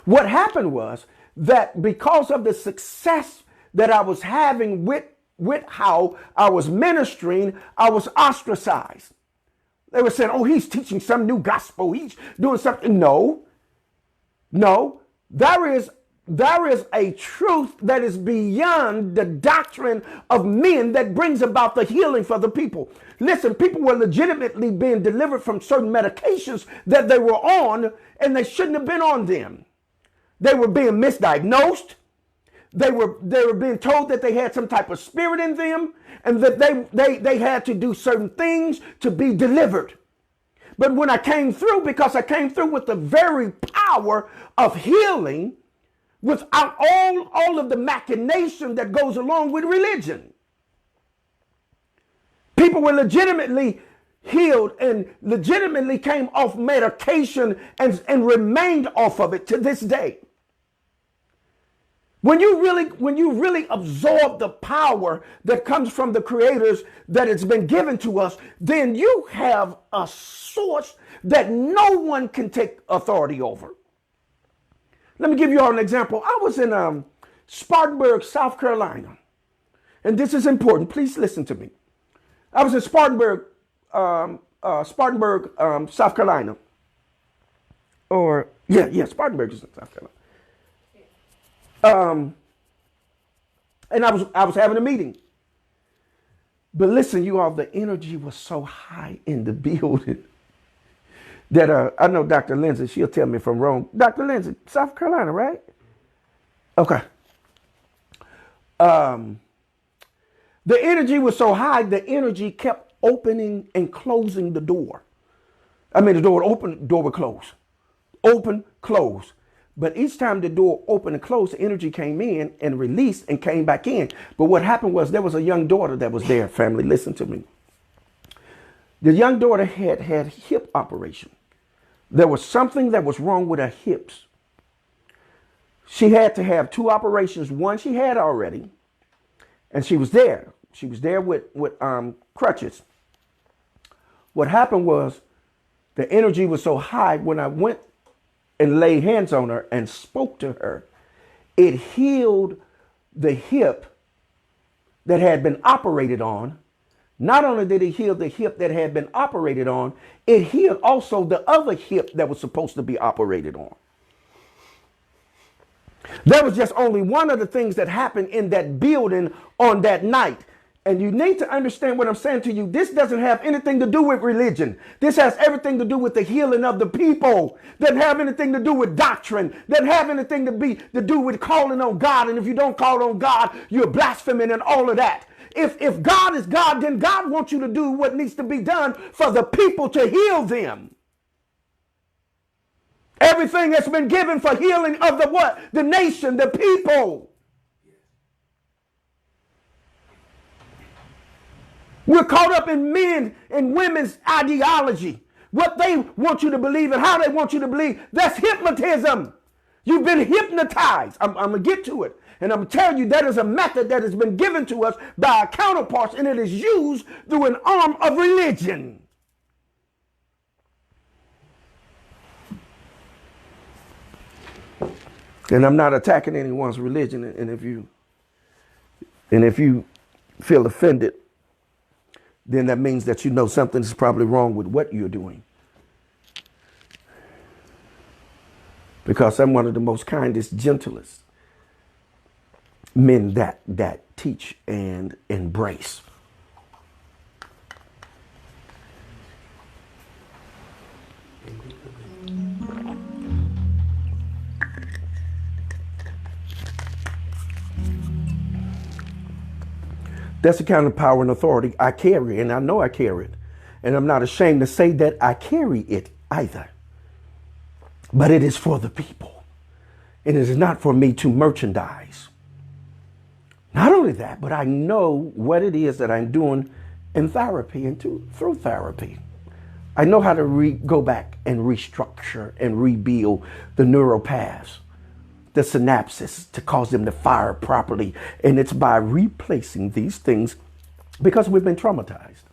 What happened was that because of the success that I was having with how I was ministering, I was ostracized. They were saying, oh, he's teaching some new gospel. He's doing something. No, there is there is a truth that is beyond the doctrine of men that brings about the healing for the people. Listen, people were legitimately being delivered from certain medications that they were on, and they shouldn't have been on them. They were being misdiagnosed. They were being told that they had some type of spirit in them, and that they had to do certain things to be delivered. But when I came through, because I came through with the very power of healing, without all of the machination that goes along with religion. People were legitimately healed and legitimately came off medication and remained off of it to this day. When you really absorb the power that comes from the creators that it's been given to us, then you have a source that no one can take authority over. Let me give you all an example. I was in Spartanburg, South Carolina. And this is important. Please listen to me. I was in Spartanburg, South Carolina. Spartanburg is in South Carolina. And I was having a meeting. But listen, you all, the energy was so high in the building that I know Dr. Lindsay, she'll tell me if I'm wrong. Dr. Lindsay, South Carolina, right? Okay. The energy was so high, the energy kept opening and closing the door. I mean, the door would open, the door would close. Open, close. But each time the door opened and closed, the energy came in and released and came back in. But what happened was there was a young daughter that was there, family. Listen to me. The young daughter had hip operation. There was something that was wrong with her hips. She had to have 2 operations. One she had already, and she was there. She was there with crutches. What happened was the energy was so high when I went and laid hands on her and spoke to her, it healed the hip that had been operated on. Not only did it heal the hip that had been operated on, it healed also the other hip that was supposed to be operated on. That was just only one of the things that happened in that building on that night. And you need to understand what I'm saying to you. This doesn't have anything to do with religion. This has everything to do with the healing of the people. Doesn't have anything to do with doctrine. Doesn't have anything to do with calling on God. And if you don't call on God, you're blaspheming and all of that. If God is God, then God wants you to do what needs to be done for the people to heal them. Everything that's been given for healing of the what? The nation, the people. We're caught up in men and women's ideology. What they want you to believe and how they want you to believe. That's hypnotism. You've been hypnotized. I'm going to get to it. And I'm telling you, that is a method that has been given to us by our counterparts, and it is used through an arm of religion. And I'm not attacking anyone's religion. And if you feel offended, then that means that you know something is probably wrong with what you're doing. Because I'm one of the most kindest, gentlest men that teach and embrace. That's the kind of power and authority I carry, and I know I carry it. And I'm not ashamed to say that I carry it either. But it is for the people. It is not for me to merchandise. Not only that, but I know what it is that I'm doing in therapy and through therapy. I know how to go back and restructure and rebuild the neural paths, the synapses, to cause them to fire properly. And it's by replacing these things because we've been traumatized.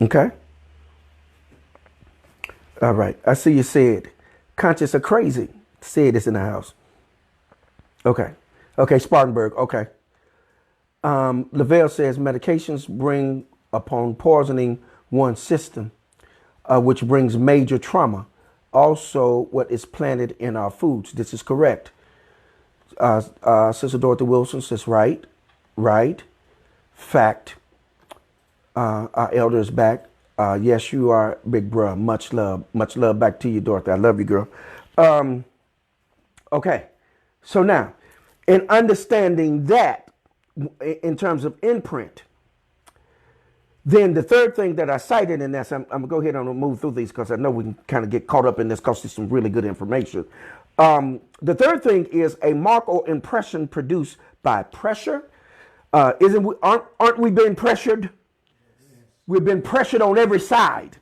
Okay? All right. I see you said conscious or crazy. Said this in the house. Okay. Okay, Spartanburg. Okay. Lavelle says medications bring upon poisoning one's system, which brings major trauma. also what is planted in our foods. This is correct. Sister Dorothy Wilson says, right, right, fact. Our elder is back. Yes, you are, big bruh. Much love back to you, Dorothy. I love you, girl. Okay, so now, in understanding that, in terms of imprint, then the third thing that I cited in this, I'm going to go ahead and move through these because I know we can kind of get caught up in this because there's some really good information. The third thing is a mark or impression produced by pressure. Aren't we being pressured? We've been pressured on every side.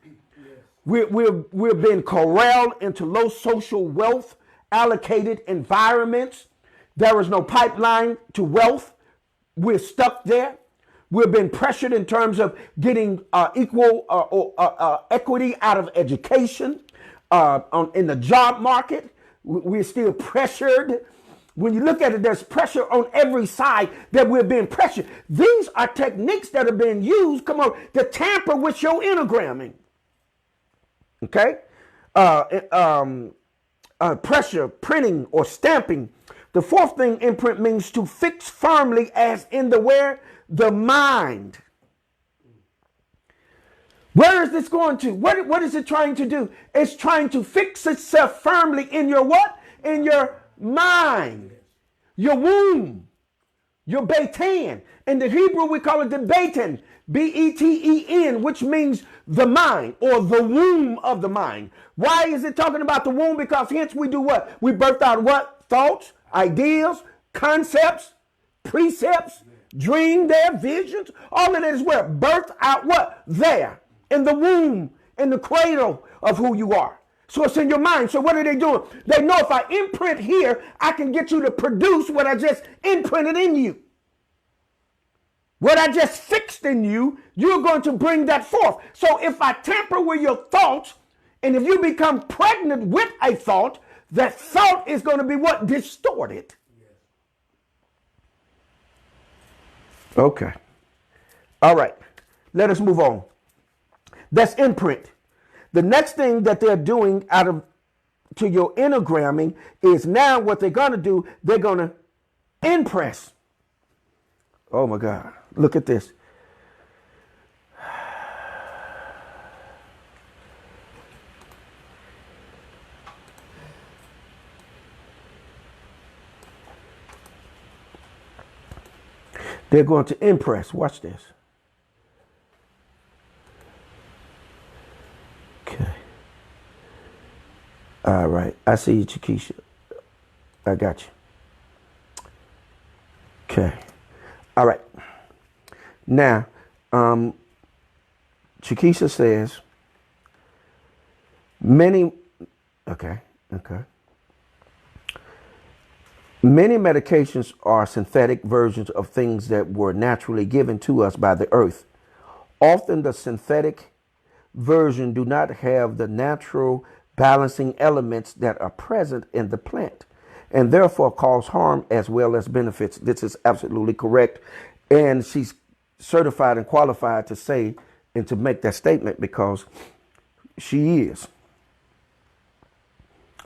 We're being corralled into low social wealth allocated environments. There is no pipeline to wealth. We're stuck there. We've been pressured in terms of getting equal equity out of education. In the job market, we're still pressured. When you look at it, there's pressure on every side that we're being pressured. These are techniques that are being used, come on, to tamper with your enneagramming. Okay? Pressure, printing, or stamping. The fourth thing, imprint, means to fix firmly as in the where? The mind. Where is this going to? What is it trying to do? It's trying to fix itself firmly in your what? In your mind. Your womb. Your beten. In the Hebrew, we call it the beten. B-E-T-E-N, which means the mind or the womb of the mind. Why is it talking about the womb? Because hence we do what? We birth out what? Thoughts, ideas, concepts, precepts, dream there, visions. All of that is where? Birth out what? There. In the womb, in the cradle of who you are. So it's in your mind. So what are they doing? They know if I imprint here, I can get you to produce what I just imprinted in you. What I just fixed in you, you're going to bring that forth. So if I tamper with your thoughts, and if you become pregnant with a thought, that thought is going to be what? Distorted. Okay. All right. Let us move on. That's imprint. The next thing that they're doing to your enneagramming is now what they're going to do, they're going to impress. Oh my God. Look at this. They're going to impress. Watch this. Okay. All right. I see you, Chiquisha. I got you. Okay. All right. Now, Chiquisha says, Many medications are synthetic versions of things that were naturally given to us by the earth. Often the synthetic version do not have the natural balancing elements that are present in the plant and therefore cause harm as well as benefits. This is absolutely correct. And she's certified and qualified to say and to make that statement because she is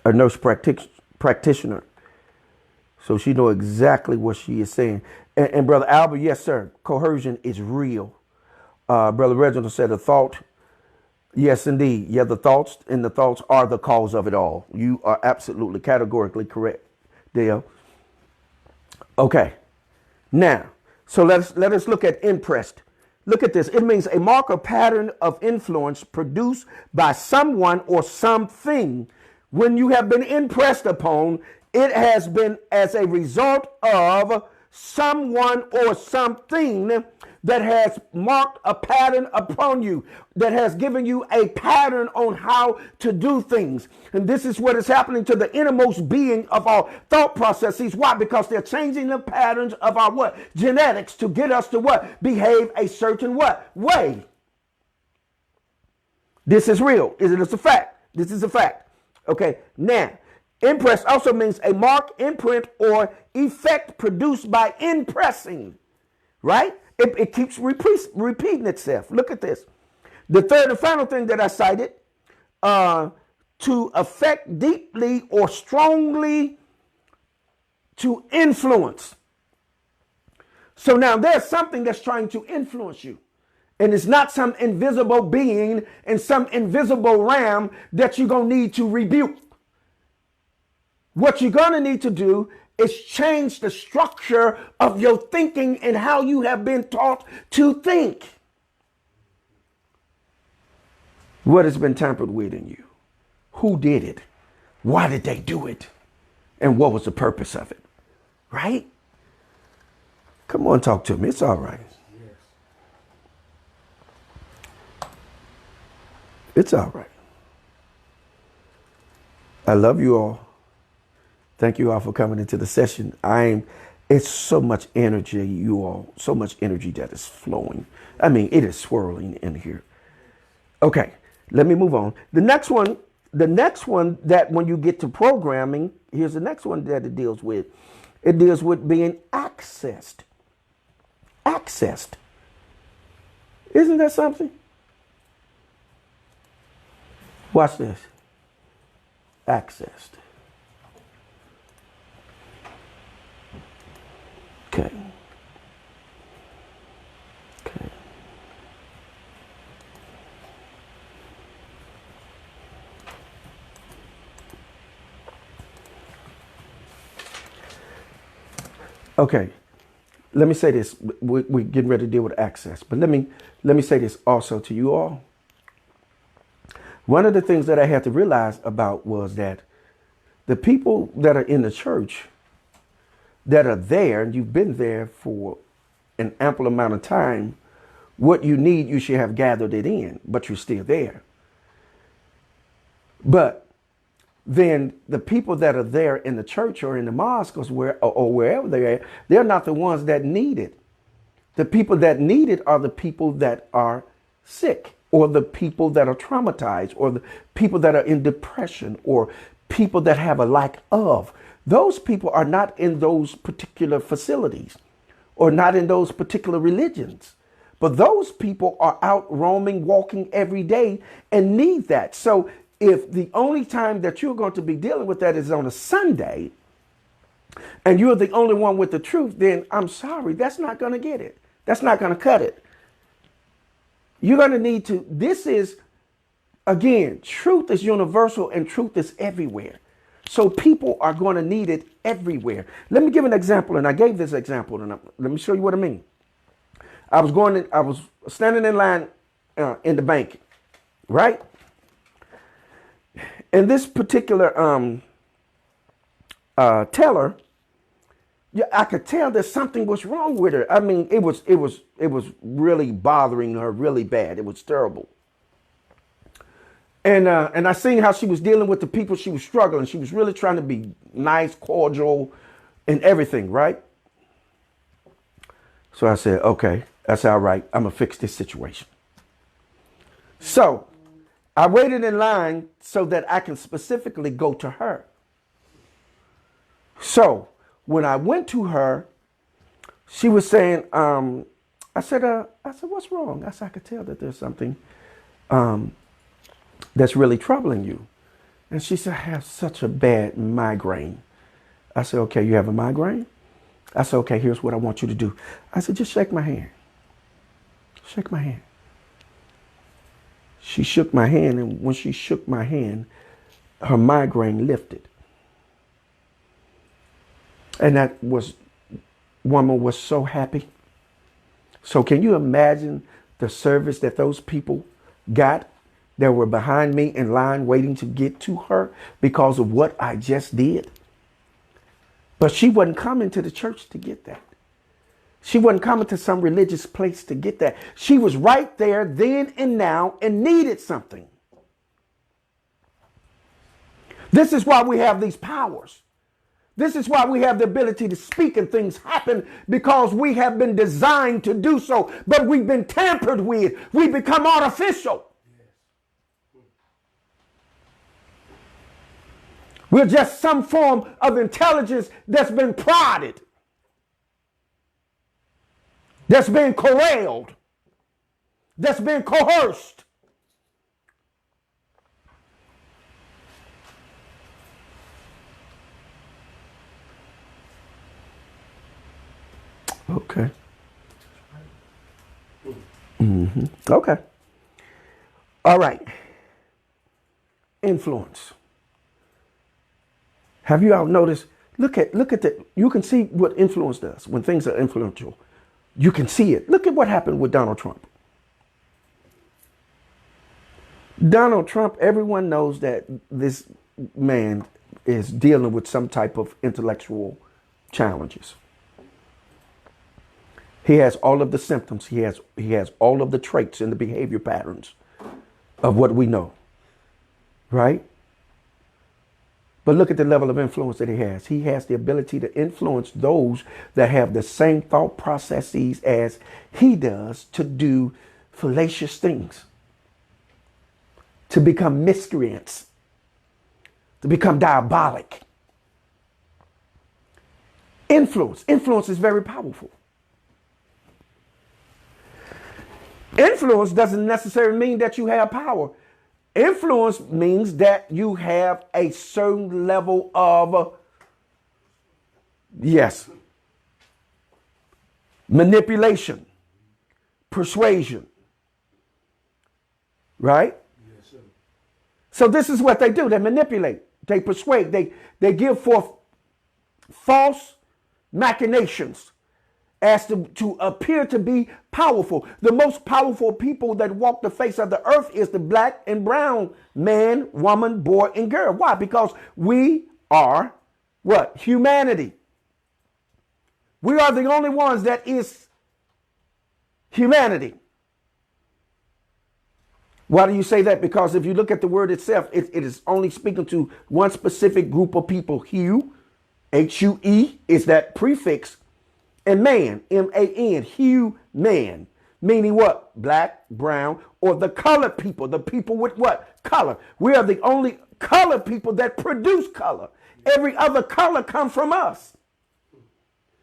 a nurse practitioner. So she knows exactly what she is saying. And Brother Albert, yes, sir, coercion is real. Brother Reginald said a thought. Yes, indeed. Yeah, the thoughts are the cause of it all. You are absolutely categorically correct, Dale. Okay. Now, so let us look at impressed. Look at this. It means a mark or pattern of influence produced by someone or something. When you have been impressed upon, it has been as a result of someone or something that has marked a pattern upon you, that has given you a pattern on how to do things. And this is what is happening to the innermost being of our thought processes. Why? Because they're changing the patterns of our what? Genetics to get us to what? Behave a certain what? Way. This is real. Is it? It's a fact. This is a fact. Okay. Now, impress also means a mark, imprint, or effect produced by impressing. Right? It keeps repeating itself. Look at this. The third and final thing that I cited, to affect deeply or strongly to influence. So now there's something that's trying to influence you. And it's not some invisible being in some invisible realm that you're going to need to rebuke. What you're going to need to do is change the structure of your thinking and how you have been taught to think. What has been tampered with in you? Who did it? Why did they do it? And what was the purpose of it? Right? Come on, talk to me. It's all right. It's all right. I love you all. Thank you all for coming into the session. It's so much energy, you all, so much energy that is flowing. I mean, it is swirling in here. Okay, let me move on. The next one that when you get to programming, here's the next one that it deals with. It deals with being accessed. Accessed. Isn't that something? Watch this. Accessed. Okay. Okay. Okay. Let me say this. We're getting ready to deal with access, but let me say this also to you all. One of the things that I had to realize about was that the people that are in the church that are there, and you've been there for an ample amount of time, what you need, you should have gathered it in, but you're still there. But then the people that are there in the church or in the mosque or wherever they're not the ones that need it. The people that need it are the people that are sick, or the people that are traumatized, or the people that are in depression, or people that have a lack of. Those people are not in those particular facilities or not in those particular religions. But those people are out roaming, walking every day and need that. So if the only time that you're going to be dealing with that is on a Sunday and you're the only one with the truth, then I'm sorry, that's not going to get it. That's not going to cut it. You're going to need to, this is, again, truth is universal and truth is everywhere. So people are going to need it everywhere. Let me give an example, and I gave this example, and let me show you what I mean. I was standing in line in the bank, right? And this particular teller, yeah, I could tell that something was wrong with her. I mean, it was really bothering her really bad. It was terrible. And I seen how she was dealing with the people. She was struggling. She was really trying to be nice, cordial, and everything, right? So I said, okay, that's all right. I'm going to fix this situation. So I waited in line so that I can specifically go to her. So when I went to her, she was saying, I said, what's wrong? I said, I could tell that there's something that's really troubling you. And she said, I have such a bad migraine. I said, okay, you have a migraine? I said, okay, here's what I want you to do. I said, just shake my hand. Shake my hand. She shook my hand, and when she shook my hand, her migraine lifted. And that woman was so happy. So can you imagine the service that those people got that were behind me in line waiting to get to her because of what I just did? But she wasn't coming to the church to get that. She wasn't coming to some religious place to get that. She was right there then and now and needed something. This is why we have these powers. This is why we have the ability to speak and things happen, because we have been designed to do so, but we've been tampered with. We become artificial. We're just some form of intelligence that's been prodded, that's been corralled, that's been coerced. Okay. Okay. All right. Influence. Have you all noticed? Look at the. You can see what influence does when things are influential. You can see it. Look at what happened with Donald Trump. Donald Trump, everyone knows that this man is dealing with some type of intellectual challenges. He has all of the symptoms. He has all of the traits and the behavior patterns of what we know. Right? But look at the level of influence that he has. He has the ability to influence those that have the same thought processes as he does to do fallacious things, to become miscreants, to become diabolic. Influence. Influence is very powerful. Influence doesn't necessarily mean that you have power. Influence means that you have a certain level of, manipulation, persuasion, right? Yes, sir. So this is what they do. They manipulate, they persuade, they give forth false machinations as to appear to be powerful. The most powerful people that walk the face of the earth is the black and brown man, woman, boy, and girl. Why? Because we are what? Humanity. We are the only ones that is humanity. Why do you say that? Because if you look at the word itself, it is only speaking to one specific group of people. Hue, H-U-E, is that prefix. And man, M-A-N, hue, man, meaning what? Black, brown, or the colored people, the people with what? Color. We are the only colored people that produce color. Every other color comes from us.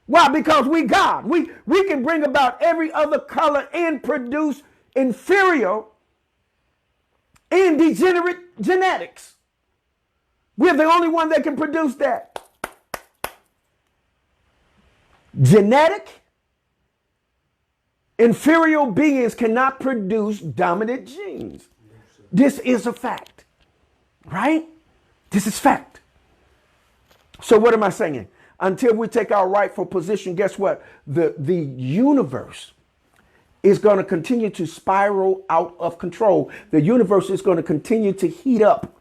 Why? Because we God. We can bring about every other color and produce inferior and degenerate genetics. We're the only one that can produce that. Genetic, inferior beings cannot produce dominant genes. This is a fact, right? This is fact. So what am I saying? Until we take our rightful position, guess what? The universe is going to continue to spiral out of control. The universe is going to continue to heat up.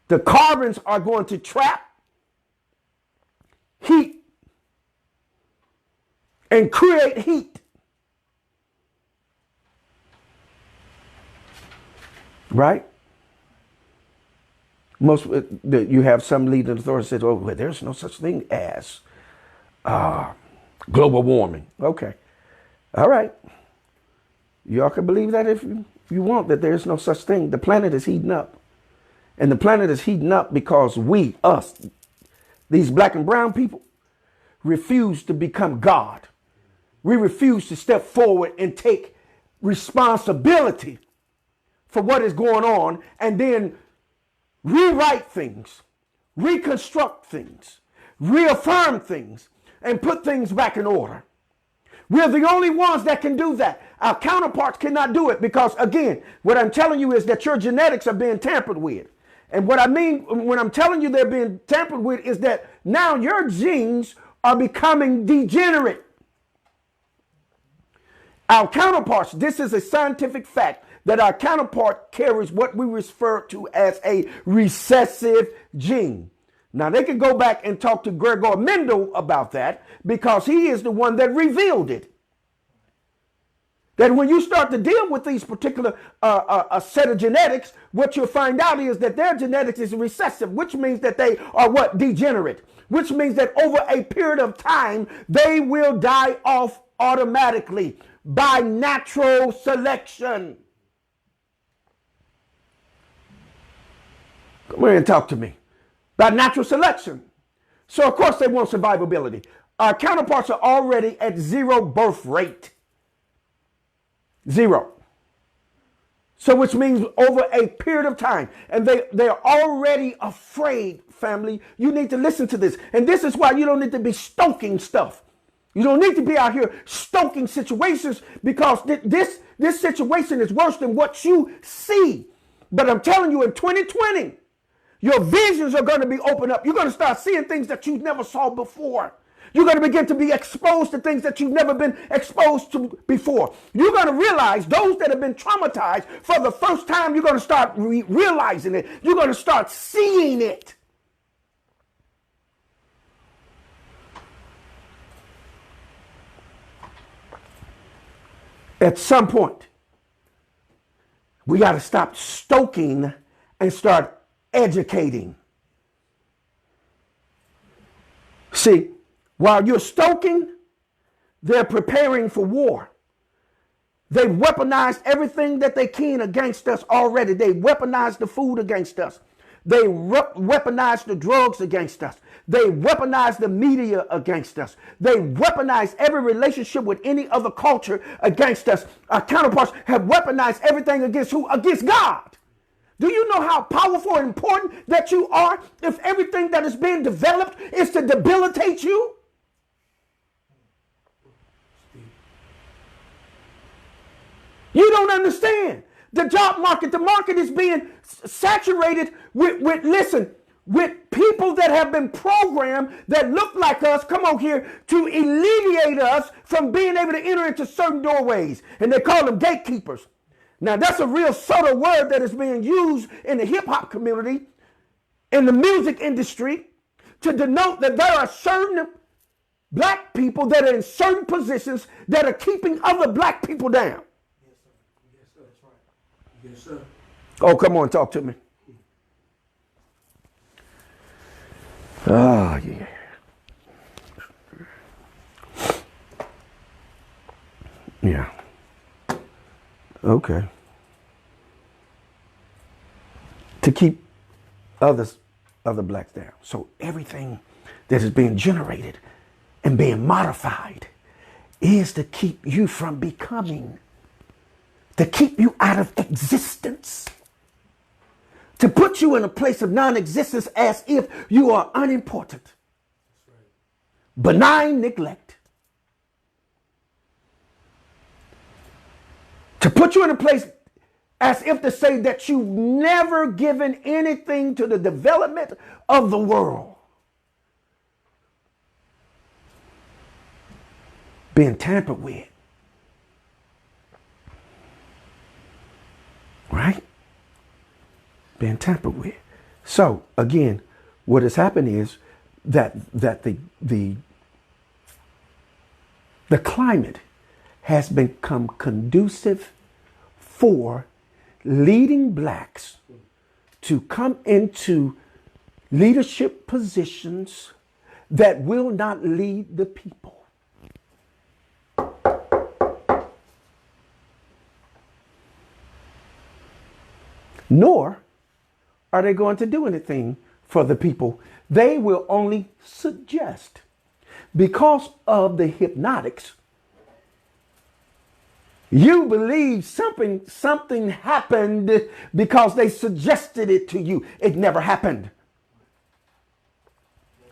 The carbons are going to trap heat and create heat. Right? You have some leading authority says, oh, well, there's no such thing as global warming. Okay. All right. Y'all can believe that if you want, that there's no such thing. The planet is heating up. And the planet is heating up because we, us, these black and brown people, refuse to become God. We refuse to step forward and take responsibility for what is going on and then rewrite things, reconstruct things, reaffirm things, and put things back in order. We're the only ones that can do that. Our counterparts cannot do it because, again, what I'm telling you is that your genetics are being tampered with. And what I mean when I'm telling you they're being tampered with is that now your genes are becoming degenerate. Our counterparts, this is a scientific fact, that our counterpart carries what we refer to as a recessive gene. Now, they can go back and talk to Gregor Mendel about that because he is the one that revealed it. That when you start to deal with these particular a set of genetics, what you'll find out is that their genetics is recessive, which means that they are what? Degenerate, which means that over a period of time, they will die off automatically by natural selection. Come here and talk to me. By natural selection. So, of course, they want survivability. Our counterparts are already at zero birth rate. Zero. So, which means over a period of time. And they're already afraid, family. You need to listen to this. And this is why you don't need to be stoking stuff. You don't need to be out here stoking situations because this situation is worse than what you see. But I'm telling you, in 2020, your visions are going to be opened up. You're going to start seeing things that you never saw before. You're going to begin to be exposed to things that you've never been exposed to before. You're going to realize those that have been traumatized for the first time, you're going to start realizing it. You're going to start seeing it. At some point, we got to stop stoking and start educating. See, while you're stoking, they're preparing for war. They've weaponized everything that they can against us already. They weaponized the food against us. They weaponized the drugs against us. They weaponized the media against us. They weaponized every relationship with any other culture against us. Our counterparts have weaponized everything against who? Against God. Do you know how powerful and important that you are if everything that is being developed is to debilitate you? You don't understand. The job market, the market is being saturated with people that have been programmed that look like us, come on here, to alleviate us from being able to enter into certain doorways. And they call them gatekeepers. Now, that's a real subtle word that is being used in the hip-hop community, in the music industry, to denote that there are certain black people that are in certain positions that are keeping other black people down. Yes, sir. That's right. Yes, sir. Oh, come on, talk to me. Ah, yeah. Yeah. Okay. To keep other blacks down. So everything that is being generated and being modified is to keep you from becoming, to keep you out of existence, to put you in a place of non-existence as if you are unimportant. That's right. Benign neglect. To put you in a place as if to say that you've never given anything to the development of the world. Being tampered with. Right? Being tampered with. So, again, what has happened is that the climate has become conducive for leading blacks to come into leadership positions that will not lead the people. Nor are they going to do anything for the people. They will only suggest. Because of the hypnotics, you believe something happened because they suggested it to you. It never happened.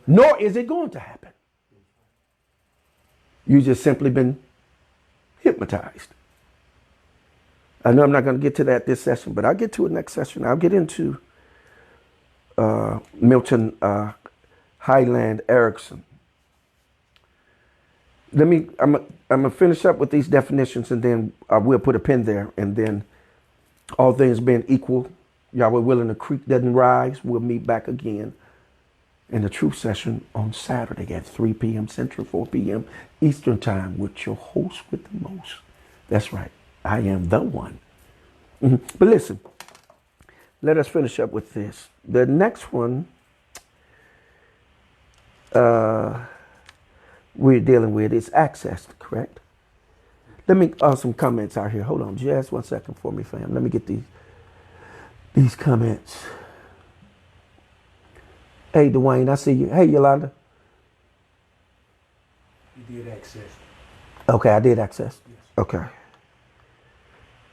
Nor is it going to happen. You just simply been hypnotized. I know I'm not going to get to that this session, but I'll get to it next session. I'll get into Milton Highland Erickson. I'm gonna finish up with these definitions, and then we'll put a pin there. And then, all things being equal, Yahweh willing, the creek doesn't rise. We'll meet back again in the truth session on Saturday at 3 p.m. Central, 4 p.m. Eastern Time with your host with the most. That's right, I am the one. But listen, let us finish up with this. The next one we're dealing with is access, correct? Let me some comments out here. Hold on just 1 second for me, fam. Let me get these comments. Hey, Dwayne, I see you. Hey, Yolanda. You did access. Okay, I did access. Yes. Okay.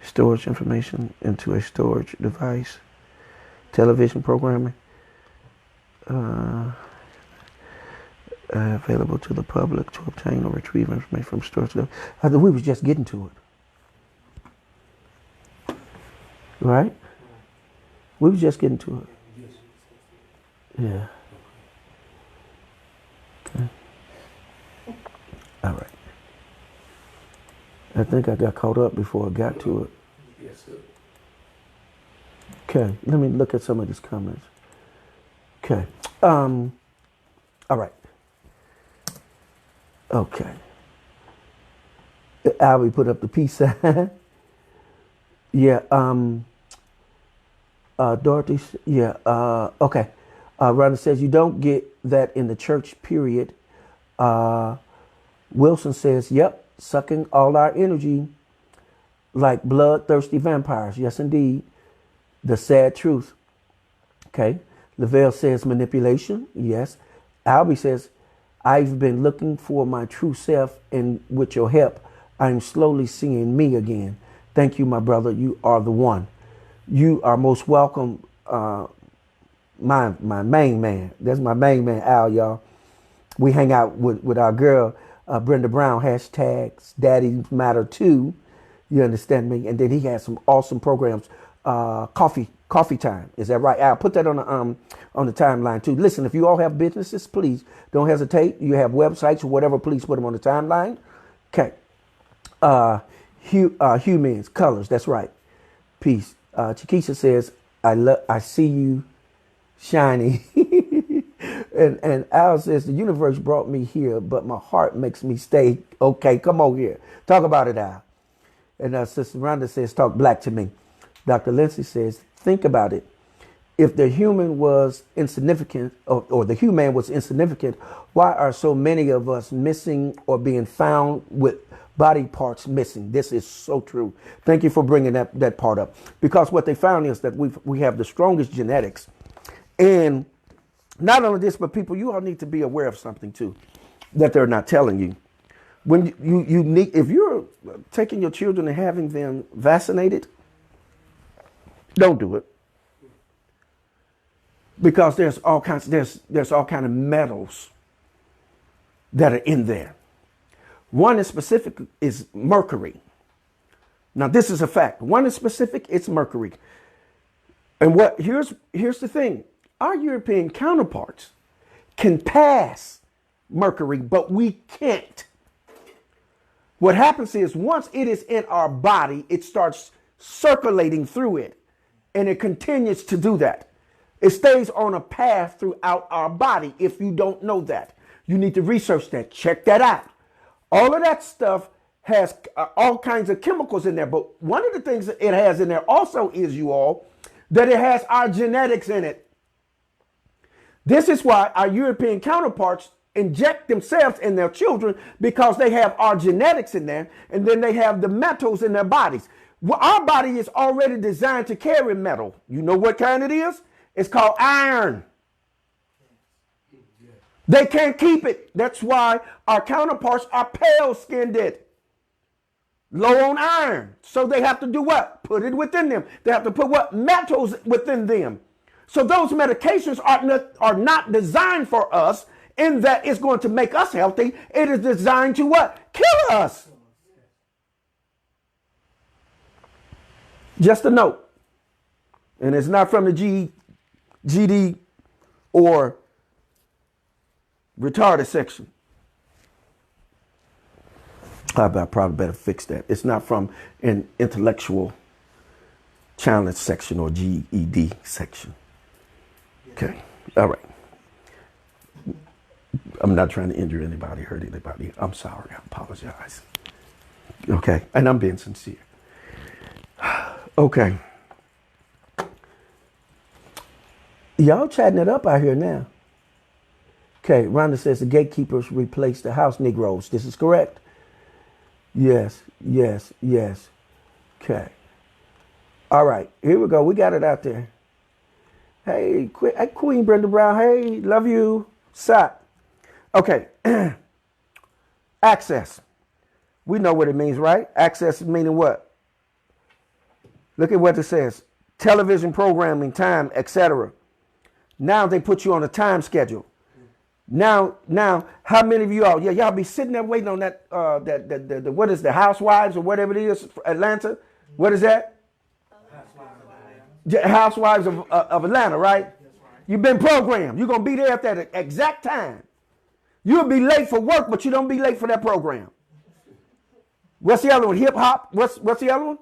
Storage information into a storage device. Television programming. available to the public to obtain or retrieve information from stores. I thought we was just getting to it. Right? We was just getting to it. Yeah. Okay. All right. I think I got caught up before I got to it. Yes, sir. Okay, let me look at some of these comments. Okay. All right. Okay. Albie put up the peace sign. Yeah. Dorothy. Yeah. Okay. Rhonda says you don't get that in the church. Period. Wilson says, "Yep, sucking all our energy like bloodthirsty vampires." Yes, indeed. The sad truth. Okay. Lavelle says manipulation. Yes. Albie says, I've been looking for my true self, and with your help, I'm slowly seeing me again. Thank you, my brother. You are the one. You are most welcome. My main man. That's my main man, Al, y'all. We hang out with our girl, Brenda Brown, hashtags Daddy Matter Too. You understand me? And then he has some awesome programs. Coffee time. Is that right? I'll put that on the timeline too. Listen, if you all have businesses, please don't hesitate. You have websites or whatever, please put them on the timeline. Okay. Humans, colors. That's right. Peace. Chiquisha says, I see you shining. and Al says, the universe brought me here, but my heart makes me stay. Okay, come on here. Talk about it, Al. And Sister Rhonda says, talk black to me. Dr. Lindsay says, think about it. If the human was insignificant, or the human was insignificant, why are so many of us missing or being found with body parts missing? This is so true. Thank you for bringing that part up. Because what they found is that we have the strongest genetics. And not only this, but people, you all need to be aware of something too that they're not telling you. When you need, if you're taking your children and having them vaccinated, don't do it, because there's all kinds of metals that are in there. One is specific is mercury. Now this is a fact. One is specific, it's mercury. And here's the thing. Our European counterparts can pass mercury, but we can't. What happens is once it is in our body, it starts circulating through it. And it continues to do that. It stays on a path throughout our body. If you don't know that, you need to research that. Check that out. All of that stuff has all kinds of chemicals in there. But one of the things that it has in there also is, you all, that it has our genetics in it. This is why our European counterparts inject themselves in their children, because they have our genetics in there, and then they have the metals in their bodies. Well, our body is already designed to carry metal. You know what kind it is? It's called iron. They can't keep it. That's why our counterparts are pale-skinned, low on iron. So they have to do what? Put it within them. They have to put what? Metals within them. So those medications are not designed for us, in that it's going to make us healthy. It is designed to what? Kill us. Just a note. And it's not from the GD or retarded section. I probably better fix that. It's not from an intellectual challenge section or GED section. Okay. All right. I'm not trying to injure anybody, hurt anybody. I'm sorry. I apologize. Okay. And I'm being sincere. Okay. Y'all chatting it up out here now. Okay. Rhonda says the gatekeepers replace the house Negroes. This is correct. Yes. Okay. All right. Here we go. We got it out there. Hey, Queen Brenda Brown. Hey, love you. Sat. Okay. Access. We know what it means, right? Access meaning what? Look at what it says. Television programming, time, etc. Now they put you on a time schedule. Now, how many of you all? Yeah, y'all be sitting there waiting on that. What is the Housewives or whatever it is, Atlanta? What is that? Housewives of Atlanta, right? You've been programmed. You're gonna be there at that exact time. You'll be late for work, but you don't be late for that program. What's the other one? Hip hop. What's the other one?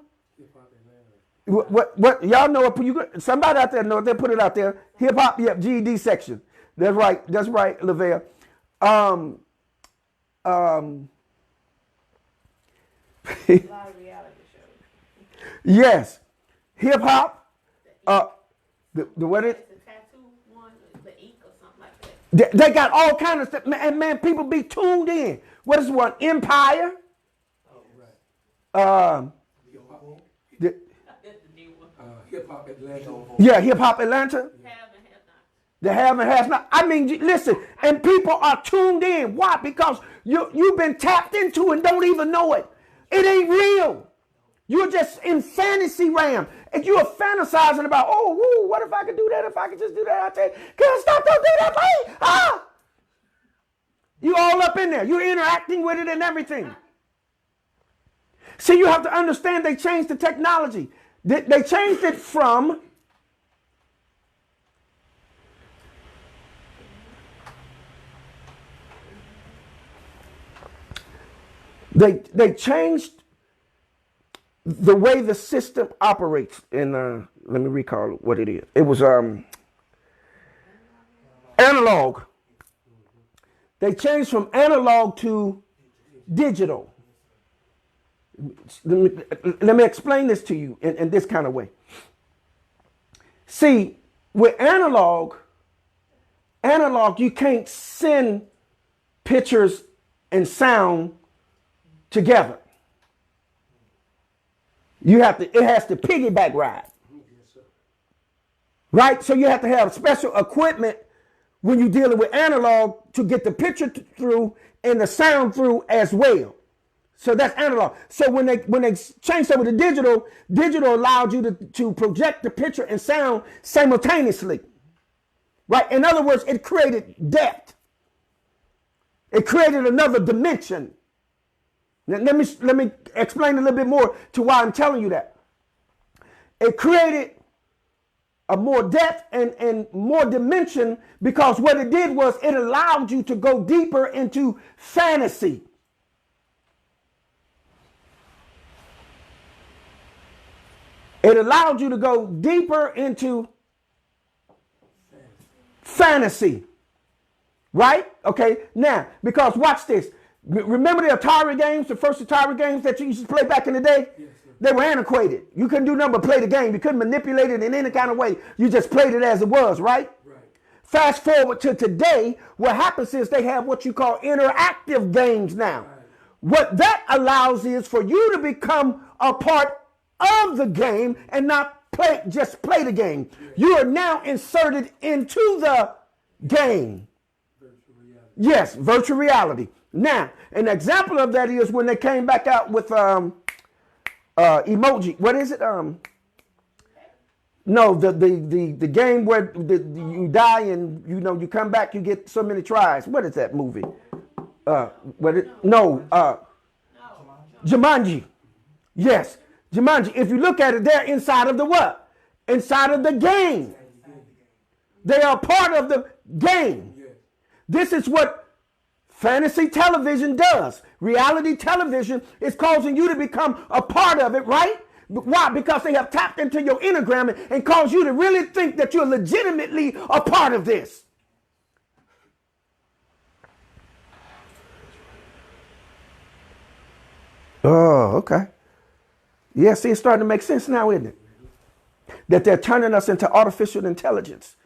What y'all know? Somebody out there know it. They put it out there. Hip hop. Yep. GED section. That's right. That's right, Lavelle. A lot of reality shows. Yes. Hip hop. The what is? The tattoo one, the ink or something like that. They got all kinds of stuff. And man, people be tuned in. What is one? Empire. Oh, right. The, That's the new one. Hip Hop Atlanta. yeah, Hip Hop Atlanta. Have and have not. The have and has not. I mean, listen, and people are tuned in. Why? Because you've been tapped into and don't even know it. It ain't real. You're just in fantasy realm. And you're fantasizing about, oh, woo, what if I could do that? If I could just do that, I'd say, can't stop, don't do that, man. Ah! You all up in there. You're interacting with it and everything. See, you have to understand they changed the technology. They changed it from they changed the way the system operates. And let me recall what it is. It was analog. They changed from analog to digital. Let me explain this to you in this kind of way. See, with analog, you can't send pictures and sound together. It has to piggyback ride. Right? So you have to have special equipment when you're dealing with analog to get the picture through and the sound through as well. So that's analog. So when they changed over to digital allowed you to project the picture and sound simultaneously. Right? In other words, it created depth. It created another dimension. Now, let me explain a little bit more to why I'm telling you that. It created a more depth and more dimension because what it did was it allowed you to go deeper into fantasy. It allowed you to go deeper into fantasy. Right? Okay. Now, because watch this. Remember the Atari games, the first Atari games that you used to play back in the day? Yes, they were antiquated. You couldn't do nothing but play the game. You couldn't manipulate it in any kind of way. You just played it as it was, right? Right. Fast forward to today, what happens is they have what you call interactive games now. Right. What that allows is for you to become a part of the game and not just play the game. Yeah. You are now inserted into the game. Virtual reality. Yes, virtual reality. Now, an example of that is when they came back out with emoji. What is it? No, the game where you die and you come back, you get so many tries. What is that movie? Jumanji. Yes, Jumanji. If you look at it, they're inside of the what? Inside of the game. They are part of the game. This is what fantasy television does. Reality television is causing you to become a part of it, right? Why? Because they have tapped into your enneagram and caused you to really think that you're legitimately a part of this. Oh, okay. Yeah, see, it's starting to make sense now, isn't it? That they're turning us into artificial intelligence.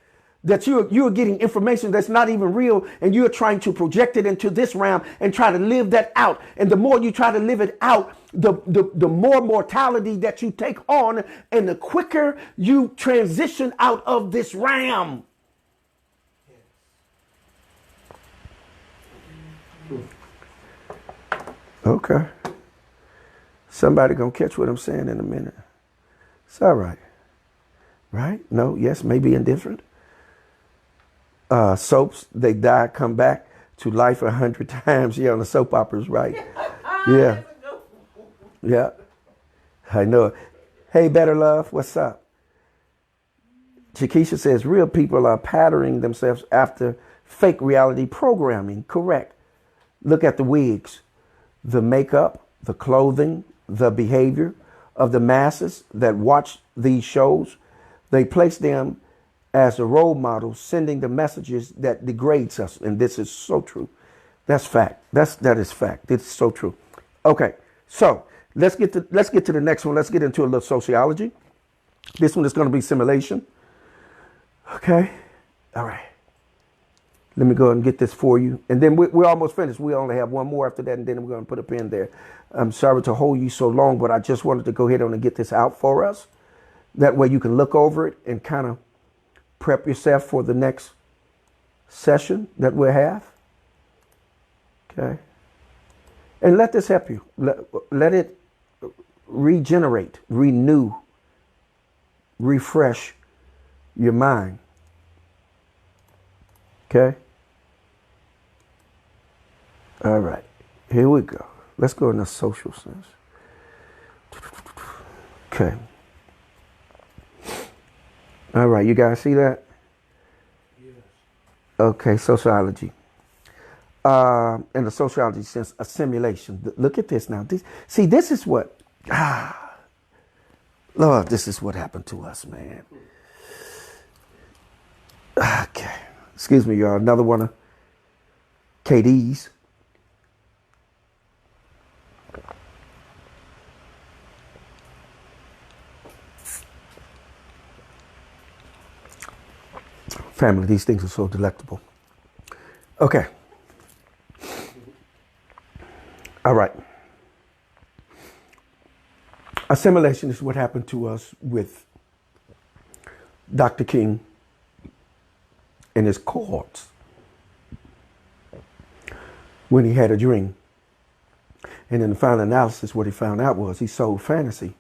That you're getting information that's not even real and you're trying to project it into this realm and try to live that out. And the more you try to live it out, the more mortality that you take on and the quicker you transition out of this realm. Okay. Somebody gonna catch what I'm saying in a minute. It's all right. Right? No, yes, maybe indifferent. Soaps, they die, come back to life 100 times. Yeah, on the soap operas, right? Yeah. Yeah. I know it. Hey, Better Love, what's up? Shakisha says real people are patterning themselves after fake reality programming. Correct. Look at the wigs, the makeup, the clothing, the behavior of the masses that watch these shows. They place them as a role model, sending the messages that degrades us. And this is so true. That's fact. That is fact. It's so true. Okay, so let's get to the next one. Let's get into a little sociology. This one is going to be simulation. Okay. All right. Let me go ahead and get this for you. And then we're almost finished. We only have one more after that, and then we're going to put a pin there. I'm sorry to hold you so long, but I just wanted to go ahead and get this out for us. That way you can look over it and kind of prep yourself for the next session that we'll have. Okay. And let this help you. Let it regenerate, renew, refresh your mind. Okay. All right. Here we go. Let's go in the social sense. Okay. All right. You guys see that? Yes. Okay. Sociology. In the sociology sense, a simulation. Look at this now. This is what, Lord, this is what happened to us, man. Okay. Excuse me, y'all. Another one of KD's. Family, these things are so delectable. Okay. All right. Assimilation is what happened to us with Dr. King and his cohorts when he had a dream. And in the final analysis, what he found out was he sold fantasy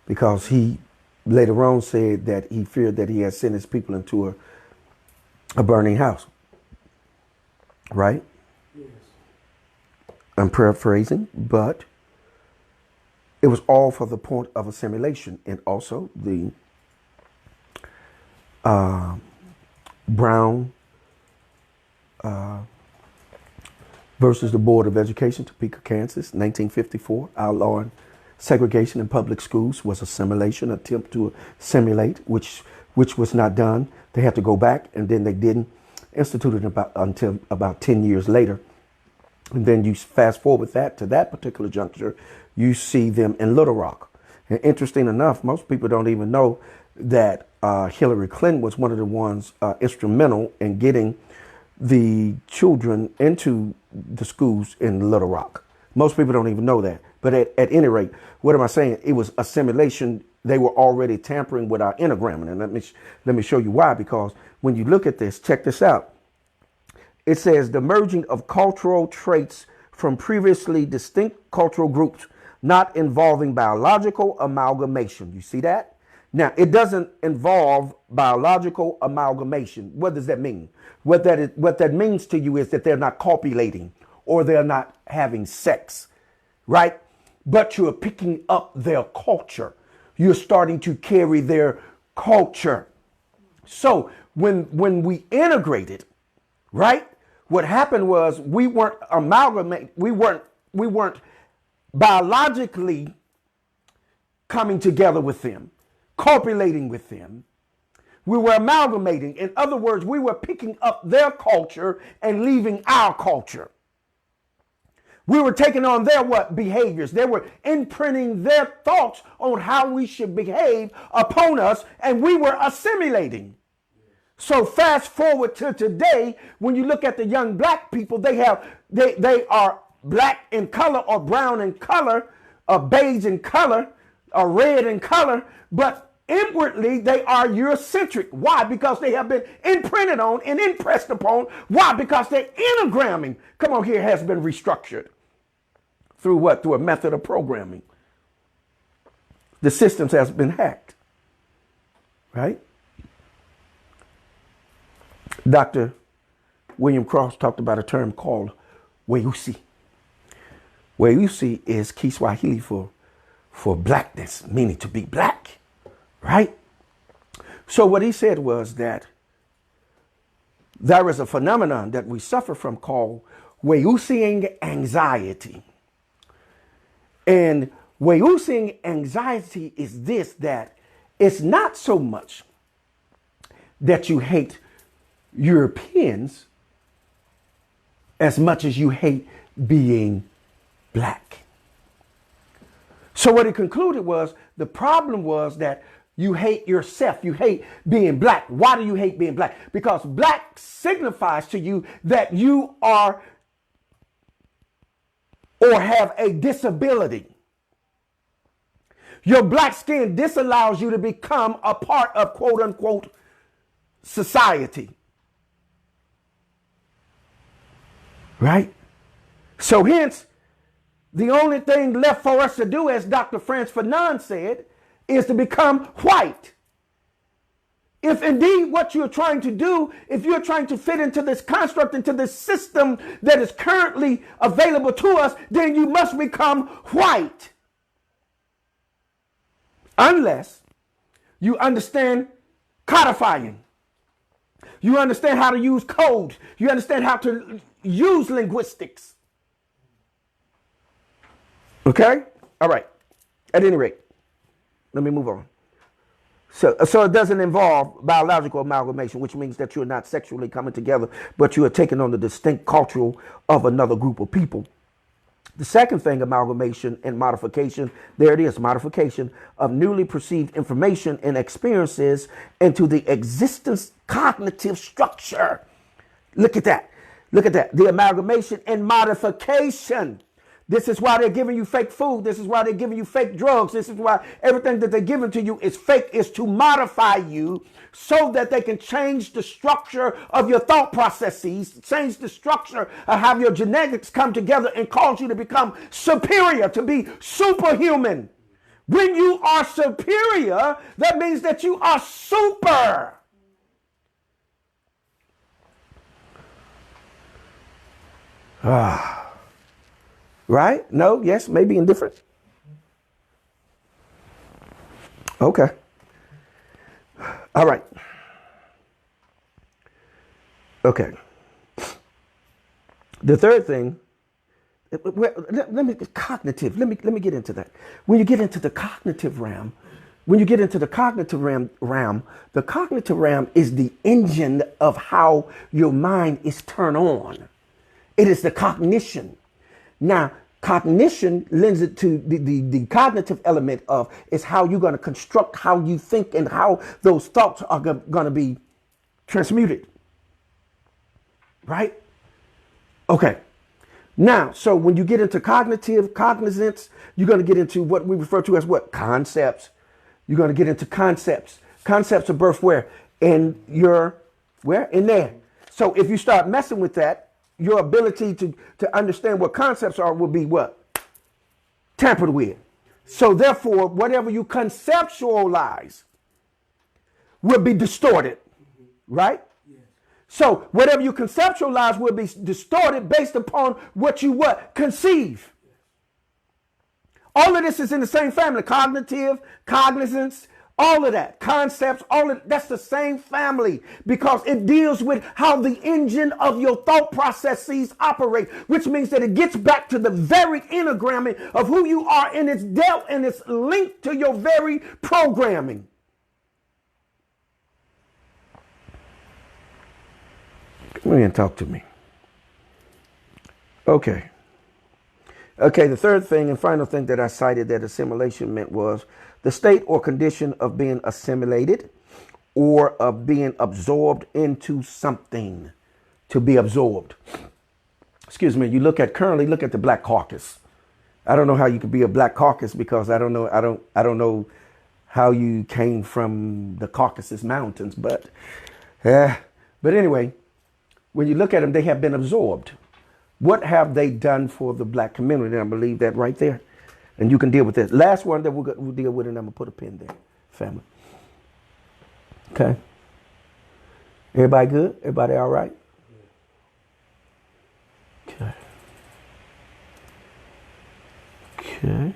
because he later on said that he feared that he had sent his people into a burning house. Right? Yes. I'm paraphrasing, but it was all for the point of assimilation. And also the Brown versus the Board of Education, Topeka, Kansas, 1954, outlawing segregation in public schools was assimilation, attempt to assimilate, which was not done. They had to go back, and then they didn't institute it until about 10 years later. And then you fast forward that to that particular juncture, you see them in Little Rock. And interesting enough, most people don't even know that Hillary Clinton was one of the ones instrumental in getting the children into the schools in Little Rock. Most people don't even know that. But at any rate, what am I saying? It was assimilation. They were already tampering with our enneagram. And let me show you why. Because when you look at this, check this out. It says the merging of cultural traits from previously distinct cultural groups, not involving biological amalgamation. You see that? Now, it doesn't involve biological amalgamation. What does that mean? What that means to you is that they're not copulating or they're not having sex, right? But you're picking up their culture. You're starting to carry their culture. So when we integrated, right? What happened was we weren't amalgamating. We weren't biologically coming together with them, copulating with them. We were amalgamating. In other words, we were picking up their culture and leaving our culture. We were taking on their behaviors. They were imprinting their thoughts on how we should behave upon us, and we were assimilating. So fast forward to today, when you look at the young black people, they are black in color or brown in color, or beige in color, or red in color, but inwardly they are Eurocentric. Why? Because they have been imprinted on and impressed upon. Why? Because their enneagramming, come on here, has been restructured. Through what? Through a method of programming. The systems has been hacked. Right? Dr. William Cross talked about a term called weusi. Weusi is Kiswahili for blackness, meaning to be black, right? So what he said was that there is a phenomenon that we suffer from called weusiing anxiety. And weusiing anxiety is this, that it's not so much that you hate Europeans as much as you hate being black. So what he concluded was the problem was that you hate yourself. You hate being black. Why do you hate being black? Because black signifies to you that you are or have a disability. Your black skin disallows you to become a part of quote unquote society. Right? So hence, the only thing left for us to do, as Dr. Frantz Fanon said, is to become white. If indeed what you're trying to do, if you're trying to fit into this construct, into this system that is currently available to us, then you must become white. Unless you understand codifying. You understand how to use code. You understand how to use linguistics. Okay? All right. At any rate, let me move on. So it doesn't involve biological amalgamation, which means that you're not sexually coming together, but you are taking on the distinct cultural of another group of people. The second thing, amalgamation and modification, there it is, modification of newly perceived information and experiences into the existence cognitive structure. Look at that. Look at that. The amalgamation and modification. This is why they're giving you fake food. This is why they're giving you fake drugs. This is why everything that they're giving to you is fake, is to modify you so that they can change the structure of your thought processes, change the structure of how your genetics come together and cause you to become superior, to be superhuman. When you are superior, that means that you are super. Right? No? Yes? Maybe indifferent? Okay. All right. Okay. The third thing, let me cognitive. Let me get into that. When you get into the cognitive realm, the cognitive realm is the engine of how your mind is turned on. It is the cognition. Now, cognition lends it to the cognitive element of is how you're going to construct how you think and how those thoughts are going to be transmuted. Right? Okay. Now, so when you get into cognizance, you're going to get into what we refer to as what? Concepts. You're going to get into concepts. Concepts are birthed where? In your, where? In there. So if you start messing with that, your ability to understand what concepts are will be what? Tampered with. So therefore, whatever you conceptualize will be distorted. Right? Yes. So whatever you conceptualize will be distorted based upon what you what? Conceive. All of this is in the same family. Cognitive, cognizance, all of that, concepts, all of that's the same family because it deals with how the engine of your thought processes operate, which means that it gets back to the very integramming of who you are, and it's dealt and it's linked to your very programming. Come here and talk to me. Okay. Okay, the third thing and final thing that I cited that assimilation meant was the state or condition of being assimilated or of being absorbed into something, to be absorbed. Excuse me, currently look at the Black Caucus. I don't know how you could be a Black Caucus because I don't know how you came from the Caucasus Mountains, but anyway, when you look at them, they have been absorbed. What have they done for the black community? And I believe that right there. And you can deal with this. Last one that we'll deal with, and I'm going to put a pin there, family. Okay. Everybody good? Everybody all right? Okay. Okay.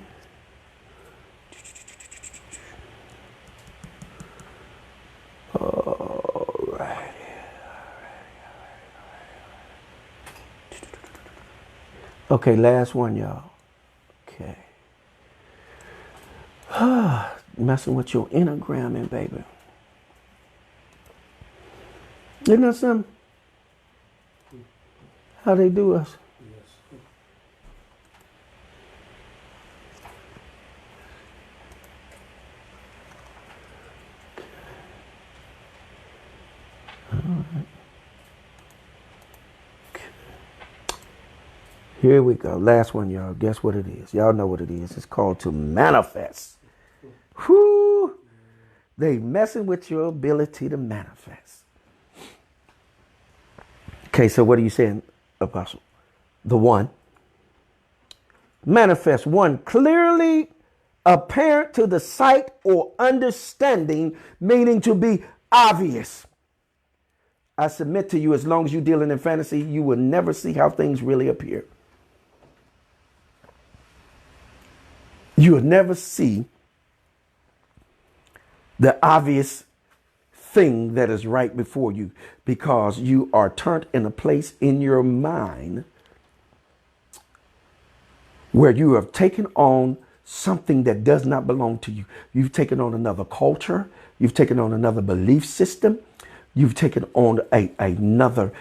All right. Okay, last one, y'all. Okay. Messing with your enneagramming, baby. Isn't that something? How they do us? Yes. Here we go. Last one, y'all. Guess what it is? Y'all know what it is. It's called to manifest. Whoo! They messing with your ability to manifest. Okay, so what are you saying, Apostle? The one. Manifest one, clearly apparent to the sight or understanding, meaning to be obvious. I submit to you, as long as you're dealing in fantasy, you will never see how things really appear. You will never see the obvious thing that is right before you, because you are turned in a place in your mind where you have taken on something that does not belong to you. You've taken on another culture. You've taken on another belief system. You've taken on another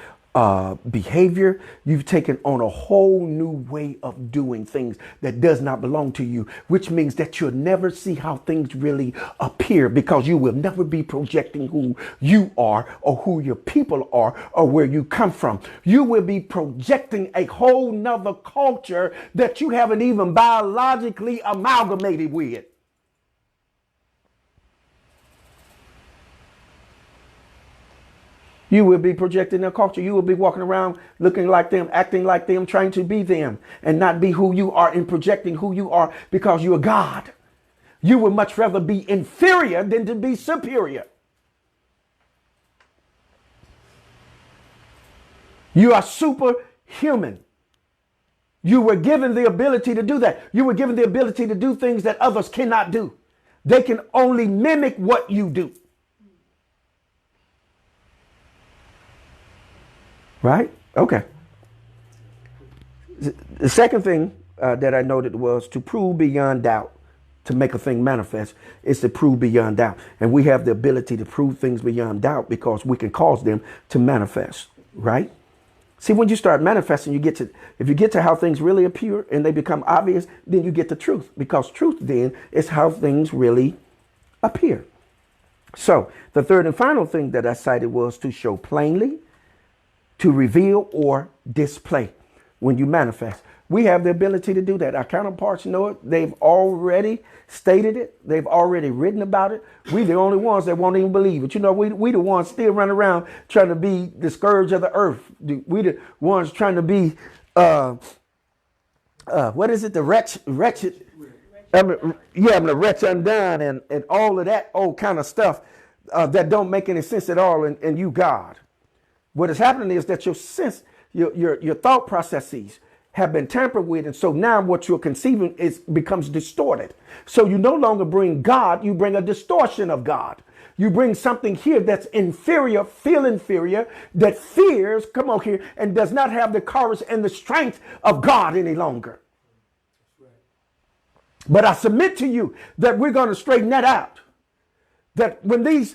behavior. You've taken on a whole new way of doing things that does not belong to you, which means that you'll never see how things really appear, because you will never be projecting who you are or who your people are or where you come from. You will be projecting a whole nother culture that you haven't even biologically amalgamated with. You will be projecting their culture. You will be walking around looking like them, acting like them, trying to be them, and not be who you are, and projecting who you are because you are God. You would much rather be inferior than to be superior. You are superhuman. You were given the ability to do that. You were given the ability to do things that others cannot do. They can only mimic what you do. Right? Okay. The second thing that I noted was to prove beyond doubt. To make a thing manifest is to prove beyond doubt. And we have the ability to prove things beyond doubt because we can cause them to manifest. Right? See, when you start manifesting, if you get to how things really appear and they become obvious, then you get the truth, because truth then is how things really appear. So the third and final thing that I cited was to show plainly, to reveal or display when you manifest. We have the ability to do that. Our counterparts know it. They've already stated it. They've already written about it. We the only ones that won't even believe it. You know, we the ones still running around trying to be the scourge of the earth. We the ones trying to be, what is it? The wretched. I'm the wretch undone and all of that old kind of stuff that don't make any sense at all. And you, God. What is happening is that your sense, your thought processes have been tampered with. And so now what you're conceiving becomes distorted. So you no longer bring God, you bring a distortion of God. You bring something here that's inferior, feel inferior, that fears, come on here, and does not have the courage and the strength of God any longer. But I submit to you that we're going to straighten that out. That when these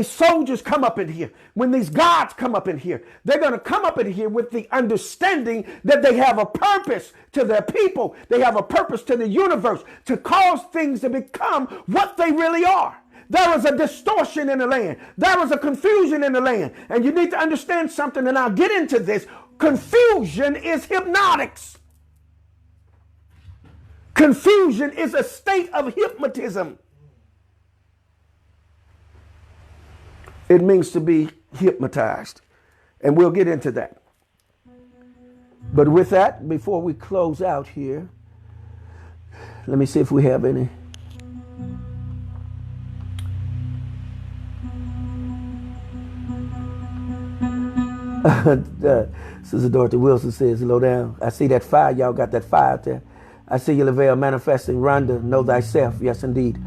soldiers come up in here, when these gods come up in here, they're going to come up in here with the understanding that they have a purpose to their people. They have a purpose to the universe, to cause things to become what they really are. There is a distortion in the land. There is a confusion in the land. And you need to understand something, and I'll get into this. Confusion is hypnotics. Confusion is a state of hypnotism. It means to be hypnotized. And we'll get into that. But with that, before we close out here, let me see if we have any. Sister Dorothy Wilson says, hello down. I see that fire. Y'all got that fire out there. I see you, Lavelle, manifesting. Rhonda, know thyself. Yes, indeed.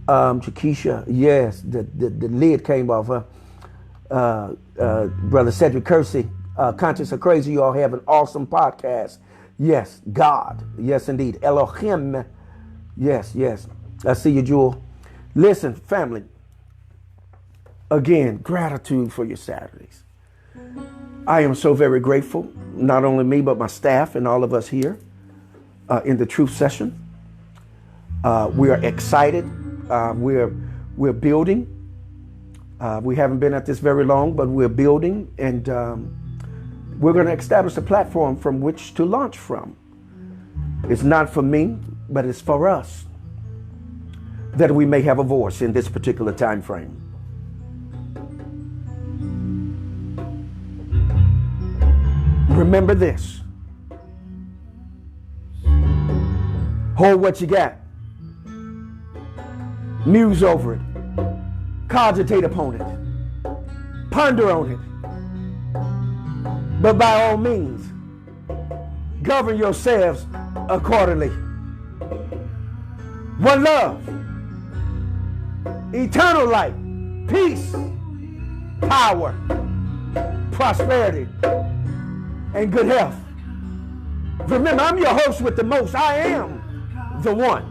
Chakisha, yes, the lid came off. Brother Cedric Kersey, Conscious or Crazy, you all have an awesome podcast. Yes, God. Yes, indeed. Elohim. Yes, yes. I see you, Jewel. Listen, family. Again, gratitude for your Saturdays. I am so very grateful, not only me, but my staff and all of us here in the Truth Session. We are excited. We're building. We haven't been at this very long, but we're building, and we're going to establish a platform from which to launch from. It's not for me, but it's for us, that we may have a voice in this particular time frame. Remember this. Hold what you got. Muse over it. Cogitate upon it. Ponder on it. But by all means, govern yourselves accordingly. One love, eternal life, peace, power, prosperity, and good health. Remember, I'm your host with the most. I am the one,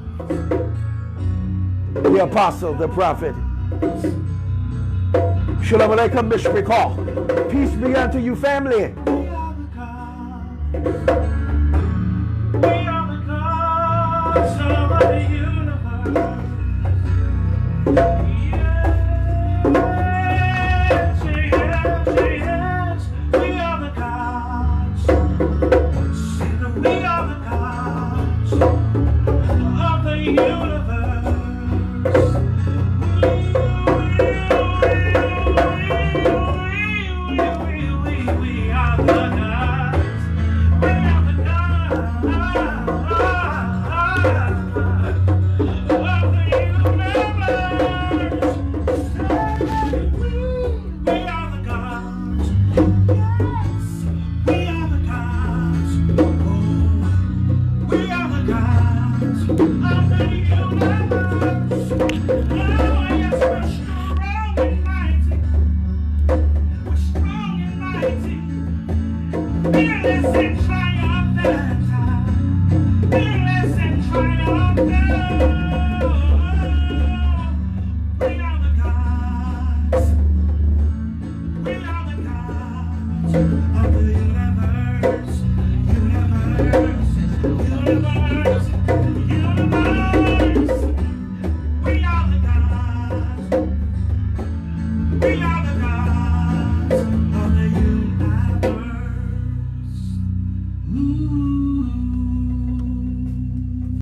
the apostle, the prophet. Shalom Aleichem Mishpachah. Peace be unto you, family. We are the gods of the universe. Yes, yes, we are the gods. We are the gods of the universe. We are the gods. We are the universe.